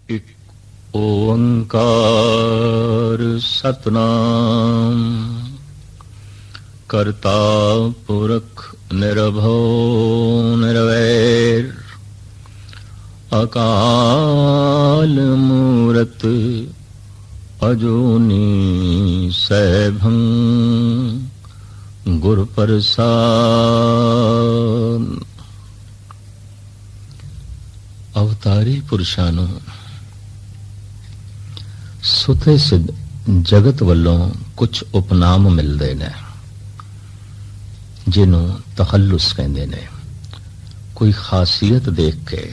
इक ओंकार सतनाम करता पुरख निर्भो निर्वैर अकाल मूरत अजूनी सैभं गुर प्रसाद। अवतारी पुरुषां नूं सुते सिद्ध जगत वल्लों कुछ उपनाम मिलदे ने जिन्हों तखल्लुस कहंदे ने। कोई खासियत देख के,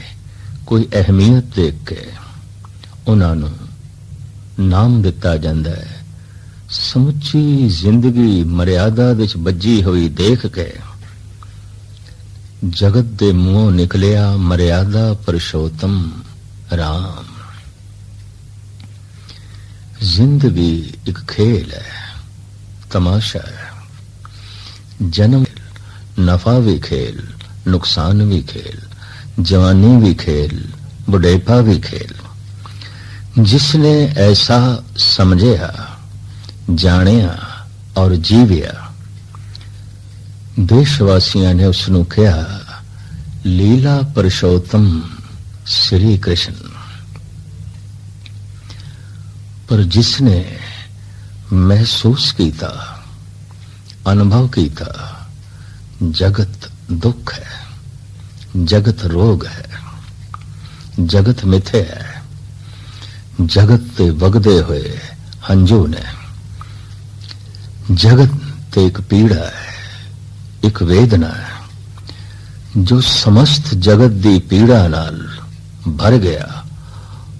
कोई अहमियत देख के उन्हां नूं नाम दिता जांदा है। समुची जिंदगी मर्यादा विच बज्जी हुई देख के जगत दे मुंहों निकलिया मर्यादा पुरुषोत्तम राम। जिंदगी एक खेल है, तमाशा है। जन्म नफा भी खेल, नुकसान भी खेल, जवानी भी खेल, बुढ़ेपा भी खेल। जिसने ऐसा समझिया, जानिया और जीविया, देशवासियों ने उसनू कहा लीला पुरुषोत्तम श्री कृष्ण। पर जिसने महसूस किया, अनुभव किया, जगत दुख है, जगत रोग है, जगत मिथे है, जगत ते वगदे हुए हंजू ने, जगत ते एक पीड़ा है, एक वेदना है जो समस्त जगत दी पीड़ा नाल भर गया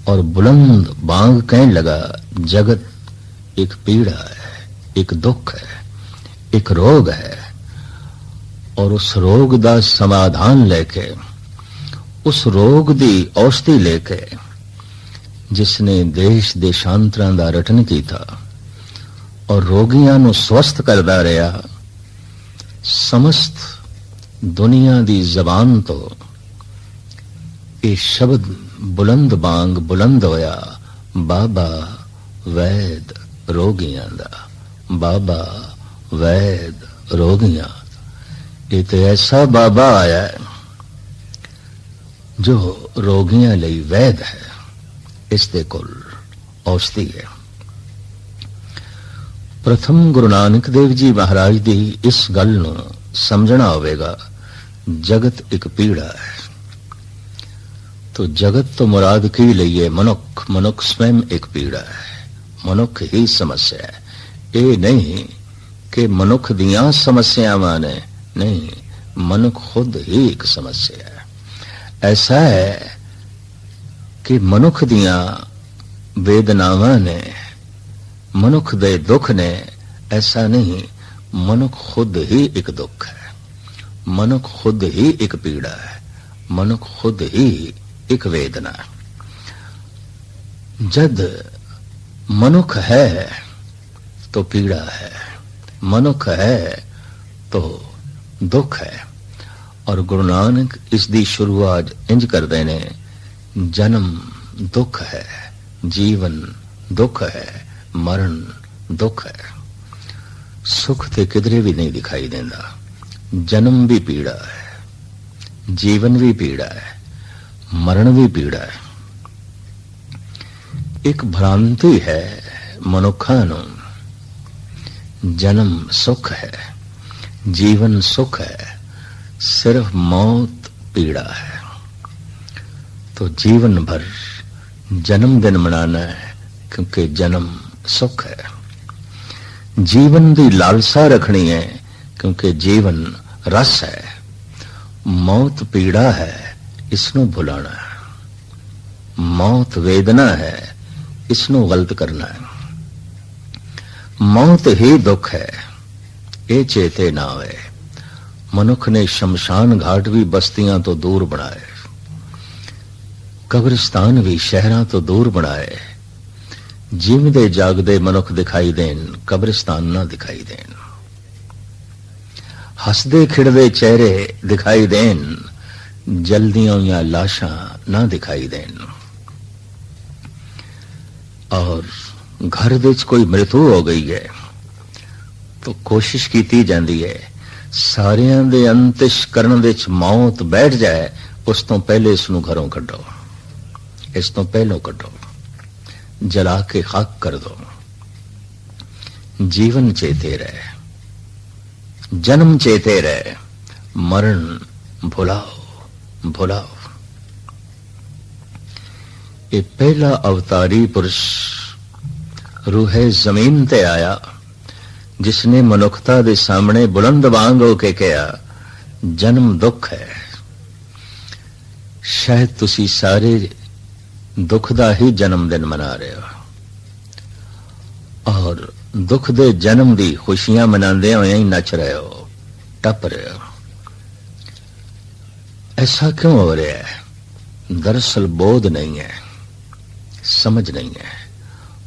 और बुलंद बांग कहने लगा जगत एक पीड़ा है, एक दुख है, एक रोग है। और उस रोग दा समाधान लेके, उस रोग दी औषधि लेके जिसने देश देशांतरां दा रटन कीता और रोगियां नूं स्वस्थ करदा रहा, समस्त दुनिया दी जबान तो ये शब्द बुलंद बांग बुलंद होया बाबा वैद रोगियां दा, बाबा वैद रोगियां। ये तो ऐसा बाबा आया है जो रोगियां लई वैद है, इसदे कोल औषधि है। प्रथम गुरु नानक देव जी महाराज दी इस गल नूं समझना होवेगा। जगत एक पीड़ा है तो जगत तो मुराद की लईए मनुख। मनुख स्वयं एक पीड़ा है, मनुख ही समस्या है। ये नहीं कि मनुख दियां समस्यावां ने, नहीं, मनुख खुद ही एक समस्या है। ऐसा है कि मनुख दियां वेदनावां ने, मनुख दे दुख ने, ऐसा नहीं, मनुख खुद ही एक दुख है, मनुख खुद ही एक पीड़ा है, मनुख खुद ही एक वेदना है। जद मनुख है तो पीड़ा है, मनुख है तो दुख है। और गुरु नानक इसकी शुरुआत इंज करते ने, जन्म दुख है, जीवन दुख है, मरण दुख है। सुख ते किधरे भी नहीं दिखाई देता। जन्म भी पीड़ा है, जीवन भी पीड़ा है, मरण भी पीड़ा है। एक भ्रांति है मनुखा नूं, जन्म सुख है, जीवन सुख है, सिर्फ मौत पीड़ा है। तो जीवन भर जन्मदिन मनाना है क्योंकि जन्म सुख है। जीवन दी लालसा रखनी है क्योंकि जीवन रस है। मौत पीड़ा है, इसनों भुलाना है। मौत वेदना है, इसनों गलत करना है। मौत ही दुख है, ये चेते ना होए। मनुख ने शमशान घाट भी बस्तियां तो दूर बनाए, कब्रिस्तान भी शहरां तो दूर बनाए। जीवदे जागदे मनुख दिखाई देन, कब्रिस्तान ना दिखाई देन। हसदे खिड़दे चेहरे दिखाई देन, जल्दियां या लाशां ना दिखाई देन। और घर ਵਿੱਚ ਕੋਈ ਮ੍ਰਿਤੂ ਹੋ ਗਈ ਹੈ ਤਾਂ ਕੋਸ਼ਿਸ਼ ਕੀਤੀ ਜਾਂਦੀ ਹੈ ਸਾਰਿਆਂ ਦੇ ਅੰਤਿਸ਼ਕਰਨ ਵਿੱਚ ਮੌਤ ਬੈਠ ਜਾਏ ਉਸ ਤੋਂ ਪਹਿਲੇ ਇਸ ਨੂੰ ਘਰੋਂ ਕੱਢੋ, ਇਸ ਤੋਂ ਪਹਿਲੋਂ ਕੱਢੋ, ਜਲਾ ਕੇ ਖਾਕ ਕਰ ਦੋ। जीवन चेते रहे, जन्म चेते रहे, मरण भुलाओ भुलाओ। ये पहला अवतारी पुरुष रूहे जमीन ते आया जिसने मनुखता दे सामने बुलंद वांग होके कहा जन्म दुख है। शायद तुसी सारे दुख दा ही जन्मदिन मना रहे हो और दुख दे जन्म दी खुशियां मनाते हुए ही नच रहे हो, टप रहे हो। ऐसा क्यों हो रहा है? दरअसल बोध नहीं है, समझ नहीं है।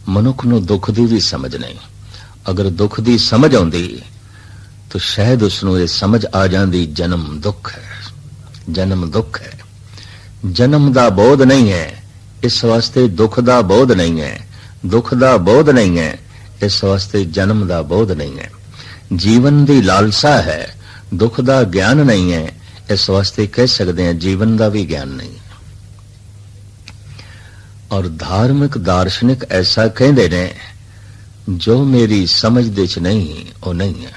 मनुख नूं दुख दी भी समझ नहीं। अगर दुख दी समझ आउंदी तो शायद उसनूं ये समझ आ जाती जन्म दुख है, जन्म दुख है। जन्म दा बोध नहीं है, इस वास्ते दुख दा बोध नहीं है। दुख दा बोध नहीं है, इस वास्ते जन्म दा बोध नहीं है। जीवन दी लालसा है, दुख दा ज्ञान नहीं है, इस वास्ते कह सकते हैं जीवन दा भी ज्ञान नहीं है। और धार्मिक दार्शनिक ऐसा कहते ने जो मेरी समझ दे च नहीं वो नहीं है,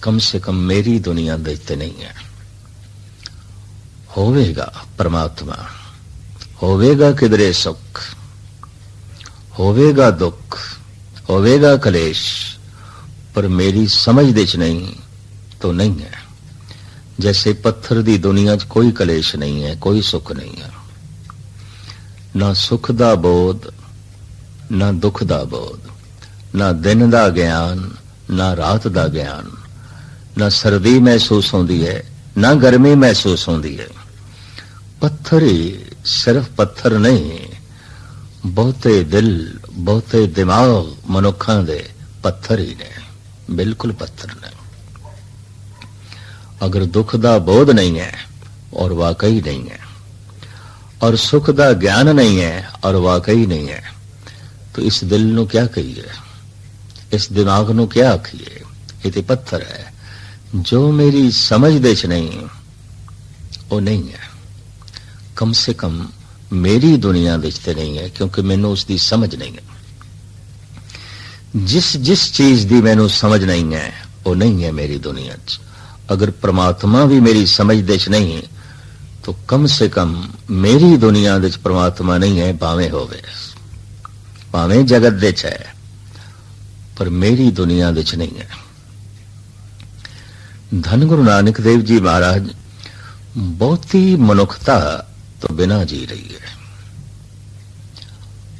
कम से कम मेरी दुनिया दे ते नहीं है। होवेगा परमात्मा, होवेगा किधरे सुख, होवेगा दुख, होवेगा कलेश, पर मेरी समझ दे च नहीं तो नहीं है। जैसे पत्थर दी दुनिया च कोई कलेश नहीं है, कोई सुख नहीं है। ना सुख दा बोध, ना दुख दा बोध, ना दिन दा ज्ञान, ना रात दा ज्ञान, ना सर्दी महसूस होती है, ना गर्मी महसूस होती है। पत्थर ही सिर्फ पत्थर नहीं, बहुते दिल बहुते दिमाग मनुखा दे पत्थर ही ने, बिल्कुल पत्थर ने। अगर दुख दा बोध नहीं है और वाकई नहीं है, और सुख दा ज्ञान नहीं है और वाकई नहीं है, तो इस दिल नू क्या कहिए, इस दिमाग नू क्या आखिए? ये तो पत्थर है। जो मेरी समझ दे च नहीं वो नहीं है, कम से कम मेरी दुनिया दिखते नहीं है, क्योंकि मैनू उसकी समझ नहीं है। जिस जिस चीज की मैनू समझ नहीं है वो नहीं है मेरी दुनिया च। अगर परमात्मा भी मेरी समझ दे च नहीं तो कम से कम मेरी दुनिया दे च परमात्मा नहीं है, भावें होवे, भावें जगत दे च है, पर मेरी दुनिया दे च नहीं है। धन गुरु नानक देव जी महाराज बहुती मनुखता तो बिना जी रही है,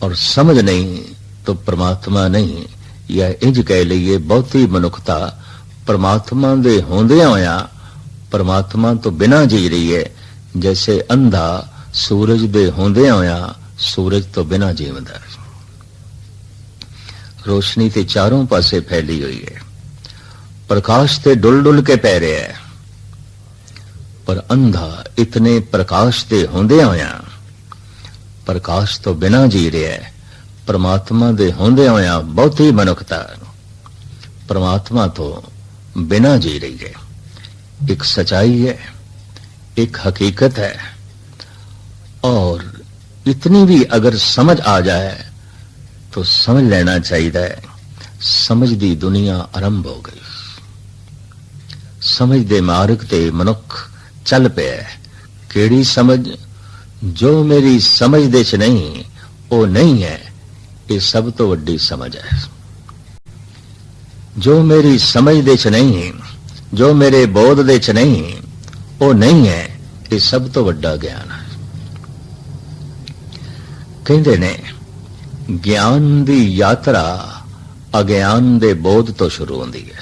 और समझ नहीं तो परमात्मा नहीं, या इंज कह लीए बहुती मनुखता परमात्मा दे होंदे होया परमात्मा तो बिना जी रही है। जैसे अंधा सूरज दे होंदे होया सूरज तो बिना जीवदा। रोशनी ते चारों पासे फैली हुई है, प्रकाश ते डुल डुल के पै रहा है, पर अंधा इतने प्रकाश दे होंदे होया प्रकाश तो बिना जी रहा है। परमात्मा दे होंदे होया बहुती मनुखता परमात्मा तो बिना जी रही है। एक सच्चाई है, एक हकीकत है, और इतनी भी अगर समझ आ जाए तो समझ लेना चाहिए समझ दी दुनिया आरंभ हो गई। समझ दे मार्ग ते मनुख चल पे। केड़ी समझ? जो मेरी समझ दे च नहीं वो नहीं है, ये सब तो वड्डी समझ है। जो मेरी समझ दे च नहीं, जो मेरे बोध दे च नहीं वो नहीं है, ये सब तो वड्डा ज्ञान है। कहते ने ज्ञान दी यात्रा अज्ञान दे बोध तो शुरू होती है,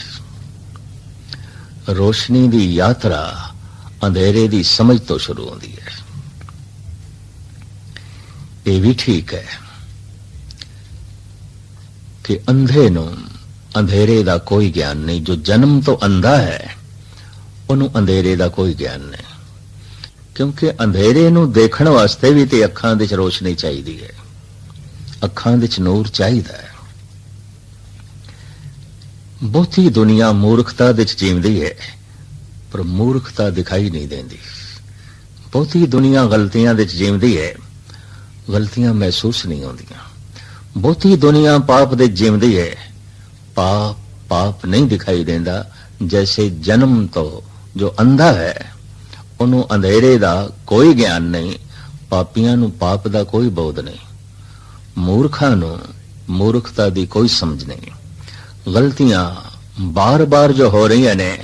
रोशनी दी यात्रा अंधेरे दी समझ तो शुरू होती है। ये भी ठीक है कि अंधे नूं अंधेरे दा कोई ज्ञान नहीं। जो जन्म तो अंधा है उन्होंने अंधेरे दा कोई ज्ञान नहीं, क्योंकि अंधेरे नूं देखण वास्ते भी ते अखां दे च रोशनी चाहिदी है। ਅੱਖਾਂ ਵਿੱਚ ਨੂਰ ਚਾਹੀਦਾ ਹੈ। ਬਹੁਤੀ ਦੁਨੀਆ ਮੂਰਖਤਾ ਵਿੱਚ ਜੀਵਦੀ ਹੈ, ਪਰ ਮੂਰਖਤਾ ਦਿਖਾਈ ਨਹੀਂ ਦਿੰਦੀ। ਬਹੁਤੀ ਦੁਨੀਆ ਗਲਤੀਆਂ ਵਿੱਚ ਜੀਵਦੀ ਹੈ, ਗਲਤੀਆਂ ਮਹਿਸੂਸ ਨਹੀਂ ਹੁੰਦੀਆਂ। ਬਹੁਤੀ ਦੁਨੀਆ ਪਾਪ ਦੇ ਜੀਵਦੀ ਹੈ, ਪਾਪ ਨਹੀਂ ਦਿਖਾਈ ਦਿੰਦਾ। ਜੈਸੇ ਜਨਮ ਤੋਂ ਜੋ ਅੰਧਾ ਹੈ, ਉਹਨੂੰ ਅੰਧੇਰੇ ਦਾ ਕੋਈ ਗਿਆਨ ਨਹੀਂ, ਪਾਪੀਆਂ ਨੂੰ ਪਾਪ ਦਾ ਕੋਈ ਬੋਧ ਨਹੀਂ, ਮੂਰਖਾਂ ਨੂੰ ਮੂਰਖਤਾ ਦੀ ਕੋਈ ਸਮਝ ਨਹੀਂ। ਗਲਤੀਆਂ ਬਾਰ-ਬਾਰ ਜੋ ਹੋ ਰਹੀਆਂ ਨੇ,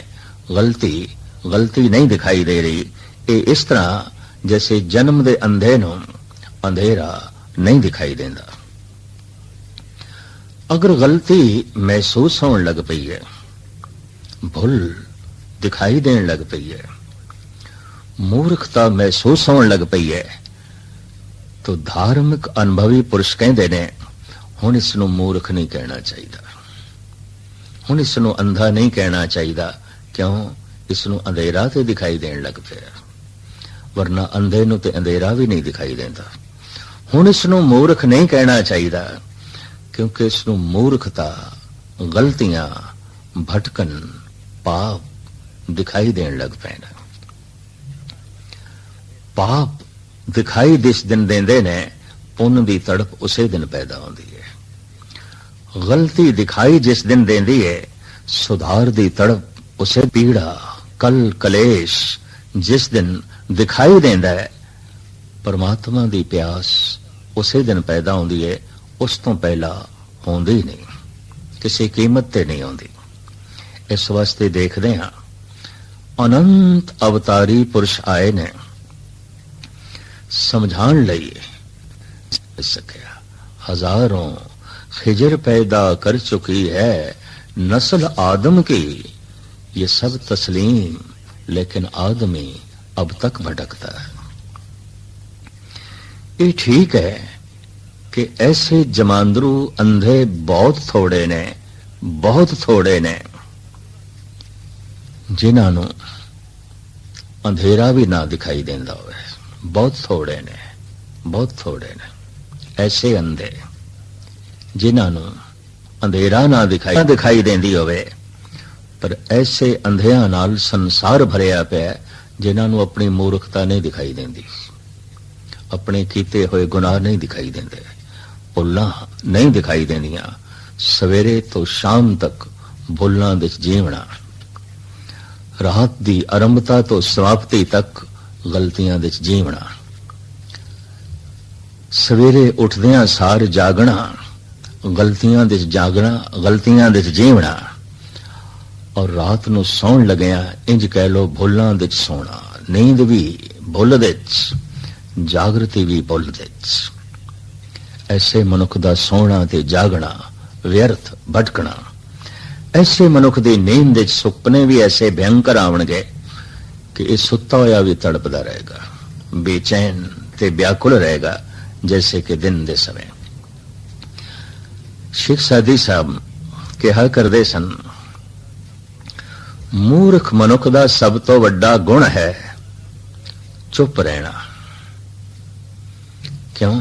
ਗਲਤੀ ਨਹੀਂ ਦਿਖਾਈ ਦੇ ਰਹੀ। ਇਹ ਇਸ ਤਰ੍ਹਾਂ ਜੈਸੇ ਜਨਮ ਦੇ ਅੰਧੇ ਨੂੰ ਅੰਧੇਰਾ ਨਹੀਂ ਦਿਖਾਈ ਦਿੰਦਾ। ਅਗਰ ਗਲਤੀ ਮਹਿਸੂਸ ਹੋਣ ਲੱਗ ਪਈ ਹੈ, ਭੁੱਲ ਦਿਖਾਈ ਦੇਣ ਲੱਗ ਪਈ ਹੈ, ਮੂਰਖਤਾ ਮਹਿਸੂਸ ਹੋਣ ਲੱਗ ਪਈ ਹੈ, ਤਾਂ ਧਾਰਮਿਕ ਅਨੁਭਵੀ ਪੁਰਸ਼ ਕਹਿੰਦੇ ਨੇ, ਹੁਣ ਇਸ ਨੂੰ ਮੂਰਖ ਨਹੀਂ ਕਹਿਣਾ ਚਾਹੀਦਾ, ਹੁਣ ਇਸ ਨੂੰ ਅੰਧਾ ਨਹੀਂ ਕਹਿਣਾ ਚਾਹੀਦਾ। ਕਿਉਂ? ਇਸ ਨੂੰ ਅੰਧੇਰਾ ਤੇ ਦਿਖਾਈ ਦੇਣ ਲੱਗ ਪਿਆ, ਵਰਨਾ ਅੰਧੇ ਨੂੰ ਤੇ ਅੰਧੇਰਾ ਵੀ ਨਹੀਂ ਦਿਖਾਈ ਦਿੰਦਾ। ਹੁਣ ਇਸ ਨੂੰ ਮੂਰਖ ਨਹੀਂ ਕਹਿਣਾ ਚਾਹੀਦਾ, ਕਿਉਂਕਿ ਇਸ ਨੂੰ ਮੂਰਖਤਾ, ਗਲਤੀਆਂ, ਭਟਕਣ, ਪਾਪ ਦਿਖਾਈ ਦੇਣ ਲੱਗ ਪਏ ਨੇ। ਪਾਪ ਦਿਖਾਈ ਜਿਸ ਦਿਨ ਦਿੰਦੇ ਨੇ, ਪੁੰਨ ਦੀ ਤੜਪ ਉਸੇ ਦਿਨ ਪੈਦਾ ਹੁੰਦੀ ਹੈ। ਗਲਤੀ ਦਿਖਾਈ ਜਿਸ ਦਿਨ ਦਿੰਦੀ ਹੈ, ਸੁਧਾਰ ਦੀ ਤੜਪ ਉਸੇ ਪੀੜਾ, ਕਲੇਸ਼ ਜਿਸ ਦਿਨ ਦਿਖਾਈ ਦਿੰਦਾ ਹੈ, ਪਰਮਾਤਮਾ ਦੀ ਪਿਆਸ ਉਸੇ ਦਿਨ ਪੈਦਾ ਹੁੰਦੀ ਹੈ। ਉਸ ਤੋਂ ਪਹਿਲਾਂ ਹੁੰਦੀ ਨਹੀਂ, ਕਿਸੇ ਕੀਮਤ ਤੇ ਨਹੀਂ ਆਉਂਦੀ। ਇਸ ਵਾਸਤੇ ਦੇਖਦੇ ਹਾਂ, ਅਨੰਤ ਅਵਤਾਰੀ ਪੁਰਸ਼ ਆਏ ਨੇ ਸਮਝਾਉਣ ਲਈ। ਸਕਿਆ हजारों खिजर पैदा कर चुकी है नस्ल आदम की, ये सब तस्लीम, लेकिन आदमी अब तक भटकता है। ये ठीक है कि ऐसे जमांदरू अंधे बहुत थोड़े ने, बहुत थोड़े ने, जिन्हां नूं अंधेरा भी ना दिखाई देंदा होवे। बहुत थोड़े ने, बहुत थोड़े ने ऐसे अंधे जिन्हां नूं अंधेरा ना दिखाई देंदी होवे, पर ऐसे अंधियां नाल संसार भरिया पिया जिन्हां नूं अपनी मूर्खता नहीं दिखाई देंदी, अपने कीते होए गुनाह नहीं दिखाई देंदे, भुल्लां नहीं दिखाई देंदियां। सवेरे तो शाम तक भुल्लां विच जीवना, रात दी आरंभता तो समाप्ति तक गलतियां विच जीवना, सवेरे उठदियां सार जागना, गलतियां विच जागना, गलतियां विच जीवना, और रात नूं सौण लगिया इंज कह लो भुल्लां विच सोना। नींद भी भुल विच, जागृति भी भुल विच। ऐसे मनुख दा सोना ते जागना व्यर्थ, भटकना। ऐसे मनुख दी नींद विच सुपने भी ऐसे भयंकर आवणगे कि इह सुत्ता होया भी तड़पदा रहेगा, बेचैन ते व्याकुल रहेगा, जैसे कि दिन दे समय। शेख सादी साहब कहा करदे सन, मूर्ख मनुख दा सब तो वड्डा गुण है चुप रहना। क्यों?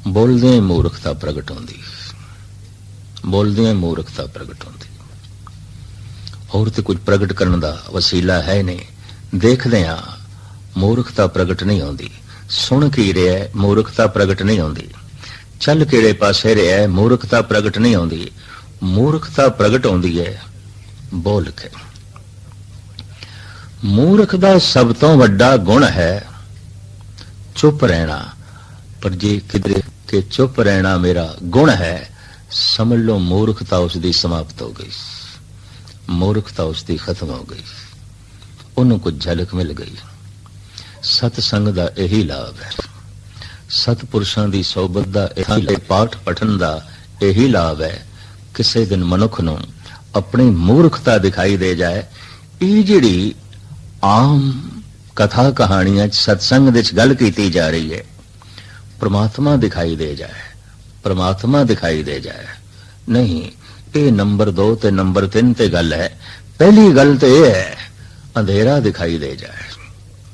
बोलदे मूर्खता प्रगट होंदी, बोलदे मूर्खता प्रगट होंदी। और तो कुछ प्रगट करने का वसीला है नहीं। देखदे हां मूर्खता प्रगट नहीं होंदी, सुन की रहा मूर्खता प्रगट नहीं होंदी, चल किहड़े पासे रहा मूर्खता प्रगट नहीं होंदी। मूर्खता प्रगट होंदी है बोल के। मूर्ख दा सब तो वड्डा गुण है चुप रहना। पर जे किधरे के चुप रहना मेरा गुण है, समझ लो मूर्खता उसकी समाप्त हो गई, मूर्खता उसकी खत्म हो गई, उन्होंने कुछ झलक मिल गई। सतसंग दा यही लाभ है, सतपुरुषां दी सोबत दा यही, पाठ पठन दा यही लाभ है। किसी दिन मनुख नूं अपनी मूर्खता दिखाई दे जाए। ये जिहड़ी आम कथा कहानियां सत्संग विच गल कीती जा रही है, परमात्मा दिखाई दे जाए, परमात्मा दिखाई दे जाए। नहीं, ये नंबर 2 ते नंबर 3 ते गल है। पहली गल तो यह है अंधेरा दिखाई दे जाए,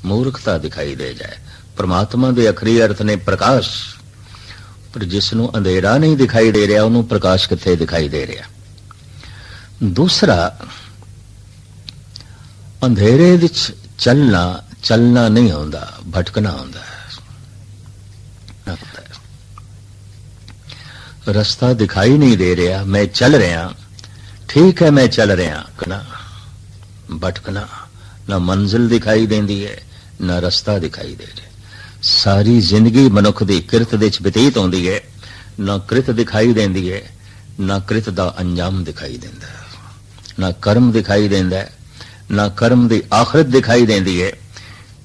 मूर्खता दिखाई दे जाए। परमात्मा दे आखिरी अर्थ ने प्रकाश, पर जिसनों अंधेरा नहीं दिखाई दे रहा उन्होंने प्रकाश कित्थे दिखाई दे रहा। दूसरा, अंधेरे विच चलना नहीं आउंदा, भटकना आउंदा। रास्ता दिखाई नहीं दे रहा, मैं चल रहा, ठीक है मैं चल रहा, ना भटकना, ना मंजिल दिखाई देंदी है ना रास्ता दिखाई दे रहा। सारी जिंदगी मनुख दी किरत दे विच बतीत होंदी है, ना किरत दिखाई देंदी है ना किरत दा अंजाम दिखाई देंदा, ना कर्म दिखाई देंदा, ना कर्म दी आखिरत दिखाई देंदी है।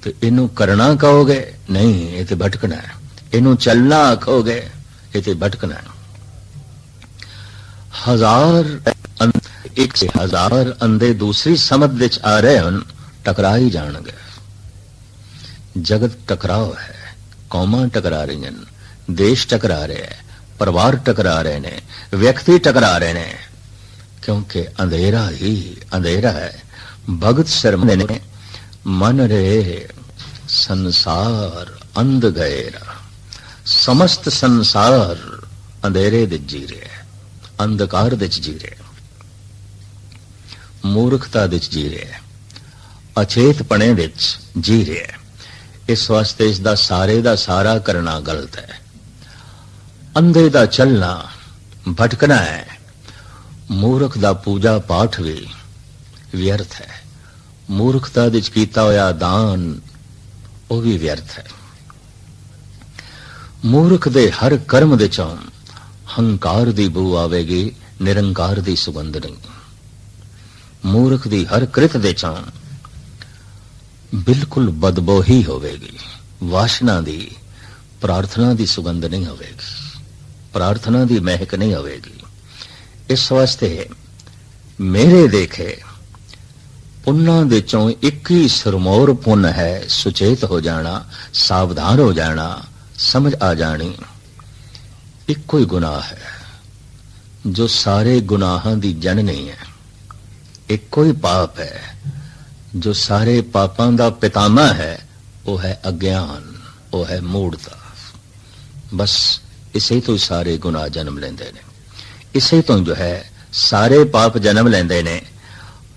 तो इनू करना कहोगे नहीं, ये तो भटकना है। इनू चलना आखोगे, ये तो भटकना है। एक से हजार अंधे दूसरी समझ विच आ रहे हैं, टकरा ही जाणगे। जगत टकराव है, कौमां टकरा रही हैं, देश टकरा रहे हैं, परिवार टकरा रहे ने, व्यक्ति टकरा रहे ने, क्योंकि अंधेरा ही अंधेरा है। भगत शर्मा ने मन रे संसार अंध गएरा, समस्त संसार अंधेरे दे जी रहे, अंधकार दे जी रहे, मूर्खता दे जी रहे, अचेतपणे दे जी रहे। इस वास्ते इसका सारे दा सारा करना गलत है। अंधे दा चलना भटकना है। मूर्ख दा पूजा पाठ भी व्यर्थ है। मूर्खता विच कीता होया दान वो भी व्यर्थ है। मूर्ख दे हर कर्म दे चों हंकार दी बू आवेगी, निरंकार दी सुगंध नहीं। मूर्ख दी हर कृत दे चों बिल्कुल बदबो ही होवेगी, वासना दी, प्रार्थना दी सुगंध नहीं होवेगी, प्रार्थना दी महक नहीं होवेगी। इस वास्ते मेरे देखे पुन्ना दे चों एक ही सरमोर पुन है, सुचेत हो जाना, सावधान हो जाना, समझ आ जानी। एक कोई गुनाह है जो सारे गुनाहां दी जननी है। एक कोई पाप है जो सारे पापां दा पितामह है, वो है अज्ञान, वो है मूढ़ता। बस इसे तो सारे गुनाह जन्म लेंदे ने, इसे तो जो है सारे पाप जन्म लेंदे ने।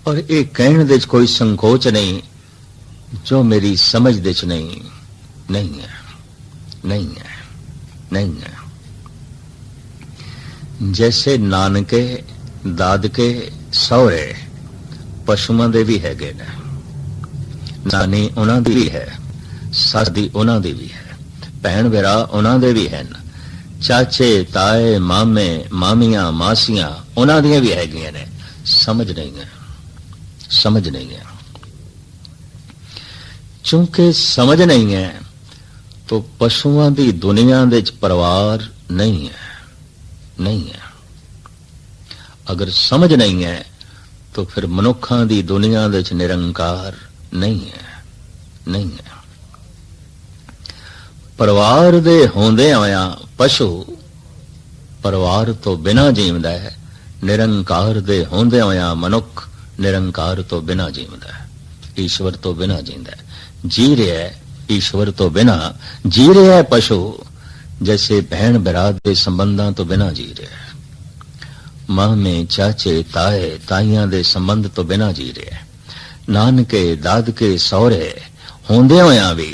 और ये कहने दे कोई संकोच नहीं जो मेरी समझ दे नहीं नहीं है, नहीं है, नहीं है। जैसे नानके दादके सौरे पशुओं दे भी हैगे ने, नानी उन्हां दी भी है, सस दी उन्हां दी भी है, भैन भरा उन्हां दे भी हैं, चाचे ताए मामे मामियां मासियां उन्हां दी भी हैगियां ने। समझ नहीं है, समझ नहीं है। चूंकि समझ नहीं है तो पशुओं की दुनिया दे परिवार नहीं है, नहीं है। अगर समझ नहीं है तो फिर मनुखा की दुनिया दे निरंकार नहीं है, नहीं है। परिवार दे होंदे होया पशु परिवार तो बिना जीवदा है, निरंकार दे होंदे होया मनुख निरंकार तो बिना जीवदा है, ईश्वर तो बिना जींदा है। जी रहा है ईश्वर तो बिना, जी रहा है पशु जैसे बहन भरा के संबंधां तो बिना जी रहा है, मामे चाचे ताए ताइयां दे संबंध तो बिना जी रहा है। नानके दादके सौरे होंदे होया भी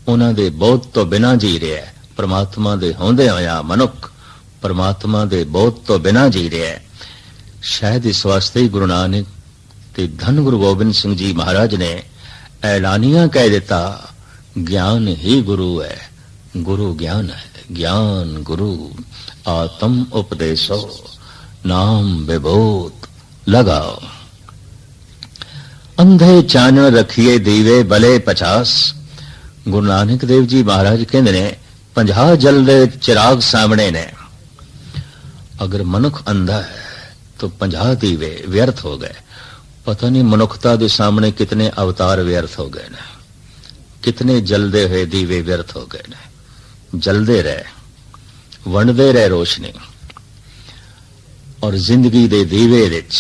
उन्हां दे बोध तो बिना जी रहा है। परमात्मा दे होंदे होया मनुख परमात्मा दे बोध तो बिना जी रहा है। शायद इस वास्ते ही गुरु नानक ते धन गुरु गोबिंद सिंह जी महाराज ने ऐलानिया कह देता, ज्ञान ही गुरु है, गुरु ज्ञान है, ज्ञान गुरु आत्म उपदेशो नाम विभूत लगाओ। अंधे चानण रखिए दीवे भले 50। गुरु नानक देव जी महाराज कहते ने 50 जलदे चिराग सामने ने। अगर मनुख अंधा है तो 50 दीवे व्यर्थ हो गए। पता नहीं मनुखता के सामने कितने अवतार व्यर्थ हो गए ने, कितने जलदे हुए दीवे व्यर्थ हो गए ने। जलदे रहे, वंडदे रहे रोशनी, और जिंदगी दे दीवे विच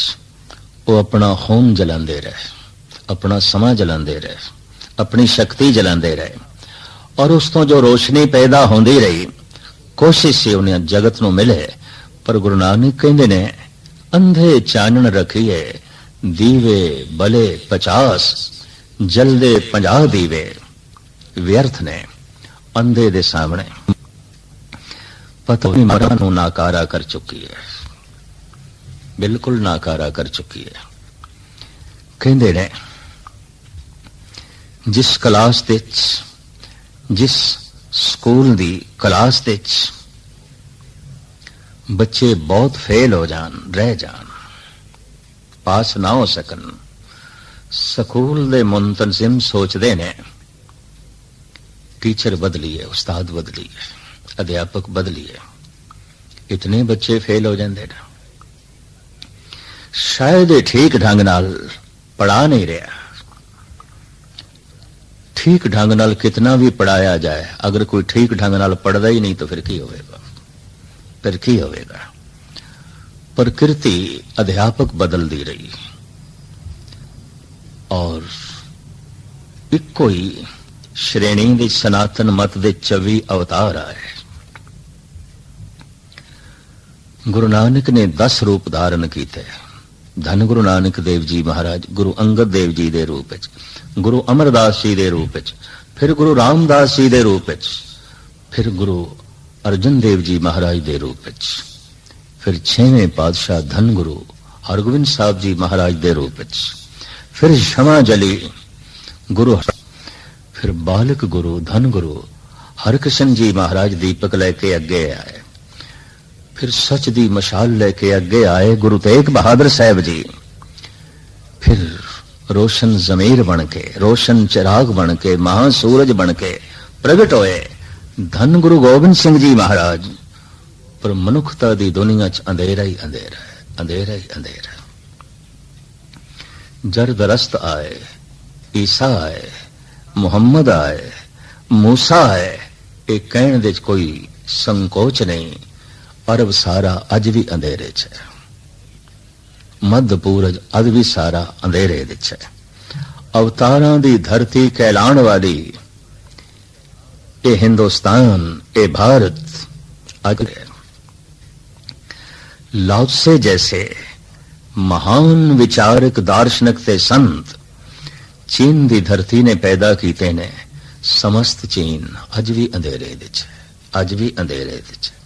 वो अपना खून जलांदे रहे, अपना समा जलांदे रहे, अपनी शक्ति जलांदे रहे, और उस तो जो रोशनी पैदा होंदी रही कोशिश से उन्हें जगत नूं मिले। पर गुरु नानक कहंदे ने अंधे चानण रखिए दीवे बले 50 जलदे 50 दीवे। व्यर्थ ने अंधे दे सामने पता नहीं मरण नूं नाकारा कर चुकी है, बिल्कुल नाकारा कर चुकी है। कहंदे ने जिस क्लास दे जिस स्कूल दी क्लास दे बच्चे बहुत फेल हो जान, रह जान, पास ना हो सकन, स्कूल दे मुंतजिम सोचते ने टीचर बदलीए, उस्ताद बदलीए, अध्यापक बदलीए, इतने बच्चे फेल हो जाते ना। शायद ठीक ढंग नाल पढ़ा नहीं रहा। ठीक ढंग नाल कितना भी पढ़ाया जाए, अगर कोई ठीक ढंग नाल पढ़दा ही नहीं तो फिर की होवेगा, फिर की होवेगा। प्रकृति अध्यापक बदलती रही और इको ही श्रेणी दे सनातन मत दे 24 अवतार आए। गुरु नानक ने 10 रूप धारण किए। धन गुरु नानक देव जी महाराज गुरु अंगद देव जी दे रूप विच, गुरु अमरदास जी दे रूप विच, फिर गुरु रामदास जी दे रूप विच, फिर गुरु अर्जन देव जी महाराज दे रूप विच, फिर 6वें पातशाह धन गुरु हरगोबिंद साहब जी महाराज दे रूप विच, फिर क्षमा जली गुरु, फिर बालक गुरु धन गुरु हरकृष्ण जी महाराज दीपक लेके अगे आए, फिर सच दी मशाल लेके अगे आए गुरु तेग बहादुर साहब जी, फिर रोशन जमीर बन के, रोशन चिराग बन के, महासूरज बन के प्रगट होए धन गुरु गोबिंद सिंह जी महाराज। पर मनुखता दी दुनिया च अंधेरा ही अंधेरा है, अंधेरा ही अंधेरा। जरदरस्त आए, ईसा आए, मुहम्मद आए, मूसा आए, एक कहने दे कोई संकोच नहीं। अरब सारा अज भी अंधेरे च है, मध्य पूरज अज भी सारा अंधेरे विच है। अवतारां दी धरती कहलाण वाली ए हिंदुस्तान, ए भारत अज लाओत्से जैसे महान विचारक दार्शनिक ते संत चीन दी धरती ने पैदा कीते ने। समस्त चीन अज भी अंधेरे विच है, अज भी अंधेरे विच है।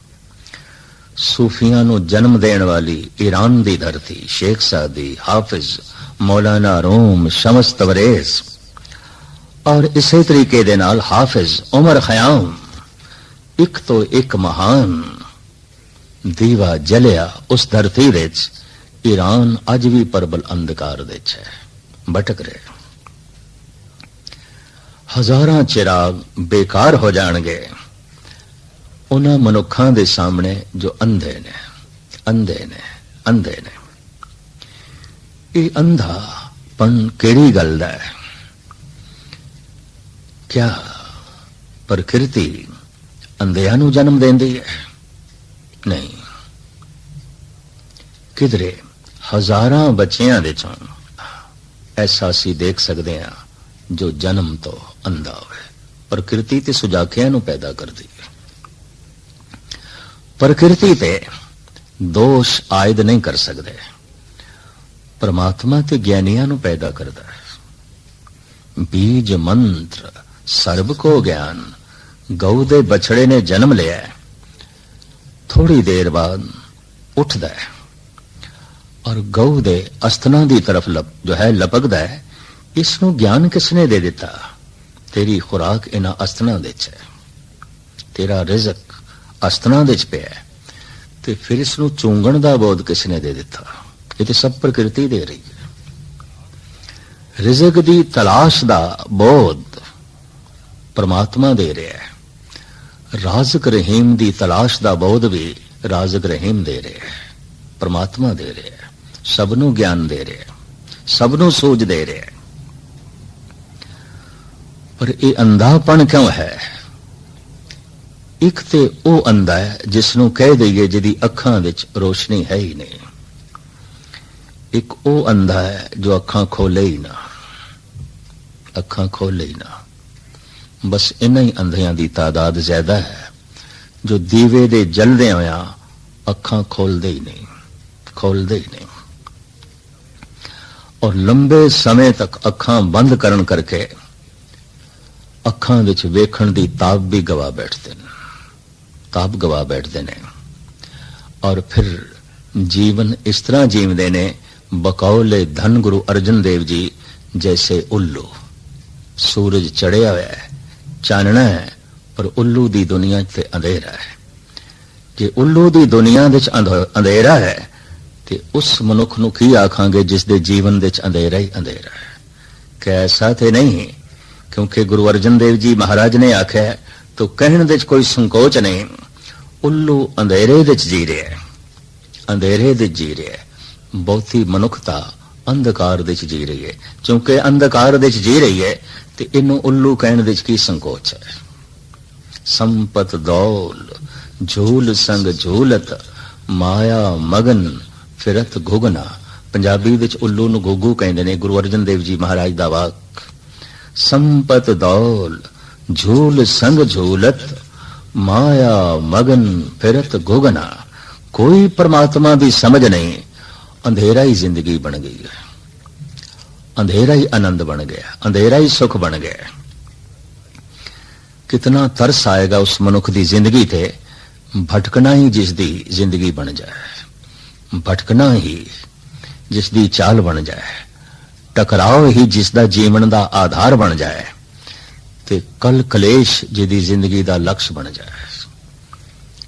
सूफियां नूं जन्म देण वाली ईरान दी धरती शेख सादी, हाफिज, मौलाना रूम, शम्स तबरेज और इसी तरीके दे नाल हाफिज उमर खयाम, एक तो एक महान दीवा जलिया उस धरती विच। ईरान अज भी परबल अंधकार विच है, भटक रहे। हजारां चिराग बेकार हो जाणगे उन्हां मनुखां दे सामने जो अंधे ने, अंधे ने, अंधे ने। ये अंधापन केड़ी गल दा है? क्या प्रकृति अंधियां नूं जन्म देंदी है? नहीं। किधरे हजारां बच्चियां दे चों ऐसा असीं देख सकते हैं जो जन्म तो अंधा होवे। प्रकृति ते सुजाखियां नूं पैदा करदी है। प्रकृति ते दोष आयद नहीं कर सकते। परमात्मा ते ज्ञानियां नूं पैदा करदा है। बीज मंत्र सर्ब को ज्ञान, गऊ दे बछड़े ने जन्म लिया, थोड़ी देर बाद उठदा है और गऊ दे अस्थना दी तरफ जो है लपकदा है। इसनूं ज्ञान किसने दे दिता? तेरी खुराक इन्हां अस्थना दे च है, तेरा रिज़क अस्थना दे च पिया है, ते फिर इसनूं चूंगण दा बोध किसने दे दिता? ये तो सब प्रकृति दे रही है। रिज़क दी तलाश दा बोध परमात्मा दे रहा है। राज़िक रहीम दी तलाश दा बोध भी राज़िक रहीम दे रहे हैं, परमात्मा दे रहे हैं। सबनों ज्ञान दे रहे हैं, सबनों सूझ दे रहे हैं। पर यह अंधापन क्यों है? एक ते वो अंधा है जिसनों कह दईए जिहदी अखां विच रोशनी है ही नहीं। एक वो अंधा है जो अखां खोले ही ना, अखां खोले ही ना। बस इन्हां ही अंधियां दी तादाद ज्यादा है जो दीवे दे जलदे होया अखां खोलदे ही नहीं, खोलदे ही नहीं, और लंबे समय तक अखां बंद करन करके अखां विच वेखण दी ताब भी गवा बैठते हैं, ताब गवा बैठते हैं, और फिर जीवन इस तरह जीवते ने बकौले धन गुरु अर्जन देव जी जैसे उल्लू। सूरज चढ़िया हुआ है, चानना है, पर उल्लू दी दुनिया ते अंधेरा है। जे उल्लू दी दुनिया विच अंधेरा है ते उस मनुख नूं की आखांगे जिस दे जीवन विच अंधेरा ही अंधेरा है। कैसा ते नहीं, क्योंकि गुरु अर्जन देव जी महाराज ने आख्या तो कहण विच कोई संकोच नहीं, उल्लू अंधेरे विच जी रहा है, अंधेरे विच जी रहा है। बहुती मनुखता अंधकार विच जी रही है, क्योंकि अंधकार विच जी रही है ते इनू उल्लू कहण विच की संकोच है। संपत दौल झूल संग झूलत माया मगन फिरत घुगना। पंजाबी विच उल्लू नूं घुग्गू कहंदे ने, गुरु अर्जन देव जी महाराज दा वाक। संपत दौल झूल संग झूलत माया मगन फिरत घुगना। कोई परमात्मा की समझ नहीं, अंधेरा ही जिंदगी बन गई है, अंधेरा ही आनंद बन गया, अंधेरा ही सुख बन गया। कितना तरस आएगा उस मनुख की जिंदगी ते, भटकना ही जिसदी जिंदगी बन जाए, भटकना ही जिसदी चाल बन जाए, टकराव ही जिसदा जीवन का आधार बन जाए, ते कल कलेश जिहदी जिंदगी का लक्ष्य बन जाए।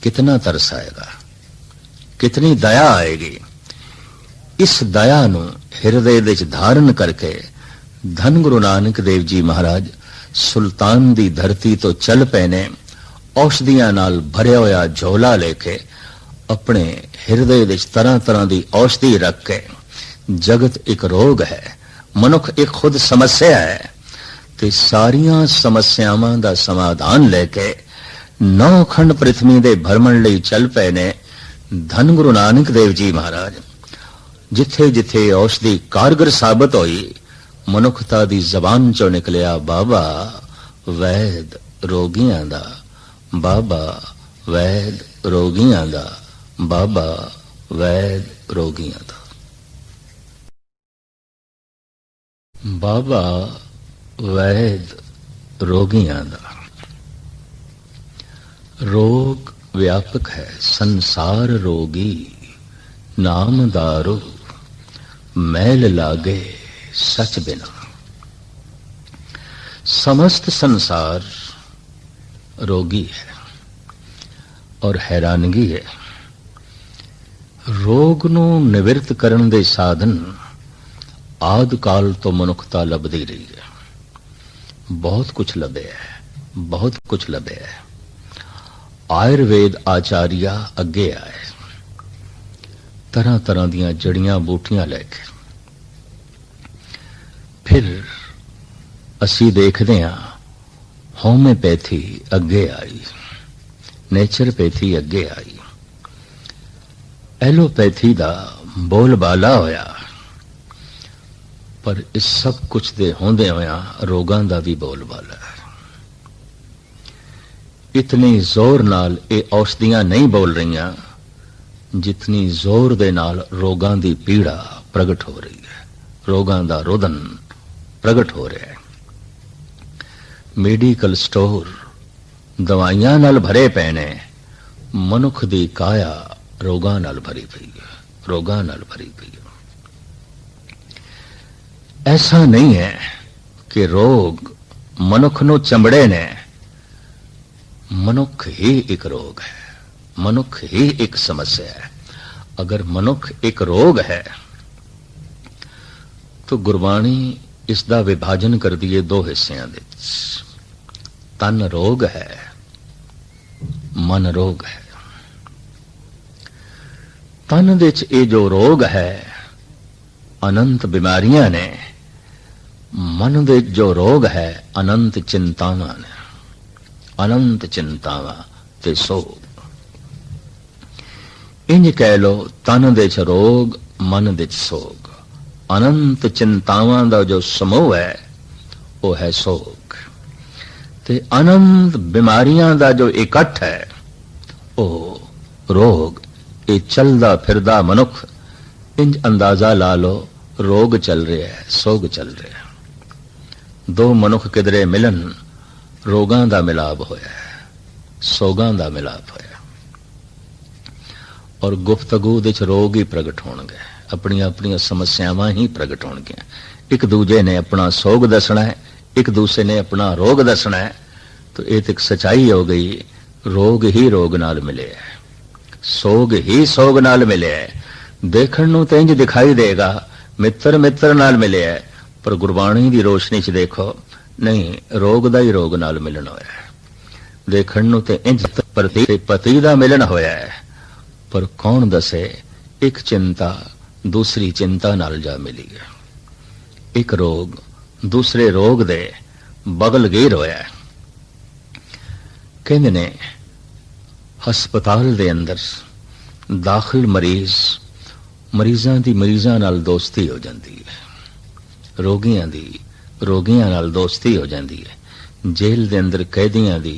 कितना तरस आएगा, कितनी दया आएगी। इस दया नूं हिरदे विच धारण करके धन गुरु नानक देव जी महाराज सुल्तान दी धरती तो चल पए ने, औषधियां नाल भरिया होया झोला लेके अपने हिरदे विच तरह तरह की औषधि रख के। जगत एक रोग है, मनुख एक खुद समस्या है, ते सारियां समस्यावां दा समाधान लेके 9 खंड पृथ्वी दे भरमण लई चल पए ने धन गुरु नानक देव जी महाराज। जिथे जिथे औषधि कारगर साबित होई, मनुखता दी जबान चो निकलिया बाबा वैद रोगियां दा, बाबा वैद रोगियां दा, बाबा वैद रोगियां दा। बाबा वैद रोगियां दा। रोग व्यापक है, संसार रोगी नाम दारू मैल लागे सच बिना। समस्त संसार रोगी है और हैरानगी है। रोग नूं निवृत्त करन दे साधन आद काल तो मनुखता लभदी रही है। बहुत कुछ लभे है, बहुत कुछ लभे है। आयुर्वेद आचार्य अगे आए, तरह तरह दियां जड़ियां बूटियां लैके। फिर असी देखते हैं होम्योपैथी अगे आई, नेचरपैथी अगे आई, एलोपैथी दा बोलबाला होया। पर इस सब कुछ दे होंदे होया रोगां दा भी बोलबाला है। इतनी जोर नाल ये औषधियां नहीं बोल रही जितनी जोर दे नाल रोगां दी पीड़ा प्रगट हो रही है, रोगां दा रोदन प्रगट हो रहा है। मेडिकल स्टोर दवाइयां नाल भरे पे ने, मनुख दी काया रोगां नाल भरी पई है, रोगां नाल भरी पई है। ऐसा नहीं है कि रोग मनुख नूं चंबड़े ने, मनुख ही एक रोग है, मनुख ही एक समस्या है। अगर मनुख एक रोग है तो गुरबाणी इसका विभाजन कर दिए 2 हिस्सों में। तन रोग है, मन रोग है। तन विच ये जो रोग है अनंत बीमारियां ने, मन विच जो रोग है अनंत चिंतावां ने, अनंत चिंतावां ते सोग। इंज कह लो तन दे च रोग, मन दे च सोग। अनंत चिंतावां दा जो समूह है वो है सोग, ते अनंत बीमारियां दा जो इकट्ठ है ਉਹ ਰੋਗ। ਇਹ ਚੱਲਦਾ ਫਿਰਦਾ ਮਨੁੱਖ ਇੰਜ ਅੰਦਾਜ਼ਾ ਲਾ ਲਓ ਰੋਗ ਚੱਲ ਰਿਹਾ ਹੈ, ਸੋਗ ਚੱਲ ਰਿਹਾ ਹੈ। ਦੋ ਮਨੁੱਖ ਕਿਧਰੇ ਮਿਲਣ, ਰੋਗਾਂ ਦਾ ਮਿਲਾਪ ਹੋਇਆ ਹੈ, ਸੋਗਾਂ ਦਾ ਮਿਲਾਪ ਹੋਇਆ। ਔਰ ਗੁਫ਼ਤਗੂ ਦੇ ਚ ਰੋਗ ਹੀ ਪ੍ਰਗਟ ਹੋਣਗੇ, ਆਪਣੀਆਂ ਆਪਣੀਆਂ ਸਮੱਸਿਆਵਾਂ ਹੀ ਪ੍ਰਗਟ ਹੋਣਗੀਆਂ। ਇੱਕ ਦੂਜੇ ਨੇ ਆਪਣਾ ਸੋਗ ਦੱਸਣਾ ਹੈ, ਇੱਕ ਦੂਸਰੇ ਨੇ ਆਪਣਾ ਰੋਗ ਦੱਸਣਾ ਹੈ। तो ये तो एक सच्चाई हो गई, रोग ही रोग नाल मिले है, सोग ही सोग नाल मिले है। देखण नूं ते इंज दिखाई देगा मित्र मित्र नाल मिले है, पर गुरबाणी दी रोशनी च देखो नहीं, रोग दा ही रोग नाल मिलन होया है। देखण नूं ते इंज पति दा मिलन होया है, पर कौन दसे एक चिंता दूसरी चिंता नाल जा मिली है। एक रोग दूसरे रोग दे बगल घेर होया है। कहते ने हस्पताल दे अंदर दाखिल मरीजां दी मरीजां नाल दोस्ती हो जाती है, रोगियां दी रोगियां नाल दोस्ती हो जाती है। जेल दे अंदर कैदियां दी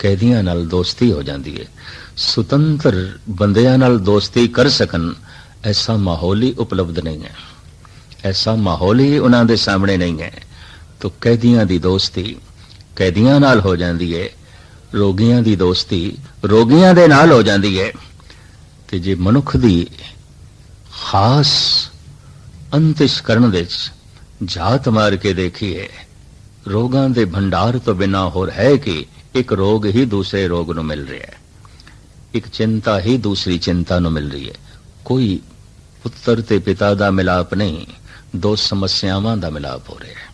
कैदियां नाल दोस्ती हो जाती है। सुतंत्र बंदियां नाल दोस्ती कर सकन ऐसा माहौल ही उपलब्ध नहीं है, ऐसा माहौल ही उन्हां दे सामने नहीं है। तो कैदियां दी दोस्ती कैदियां नाल हो जाती है, रोगियां दी दोस्ती रोगियां दे नाल हो जाती है। ते जे मनुख दी खास अंतਿਸ਼ਕਰਨ दे झात मार के देखिए, रोगां दे भंडार तो बिना होर है कि एक रोग ही दूसरे रोग नूं मिल रहा है, एक चिंता ही दूसरी चिंता नूं मिल रही है। कोई पुत्र ते पिता दा मिलाप नहीं, दो समस्यावां दा मिलाप हो रहा है।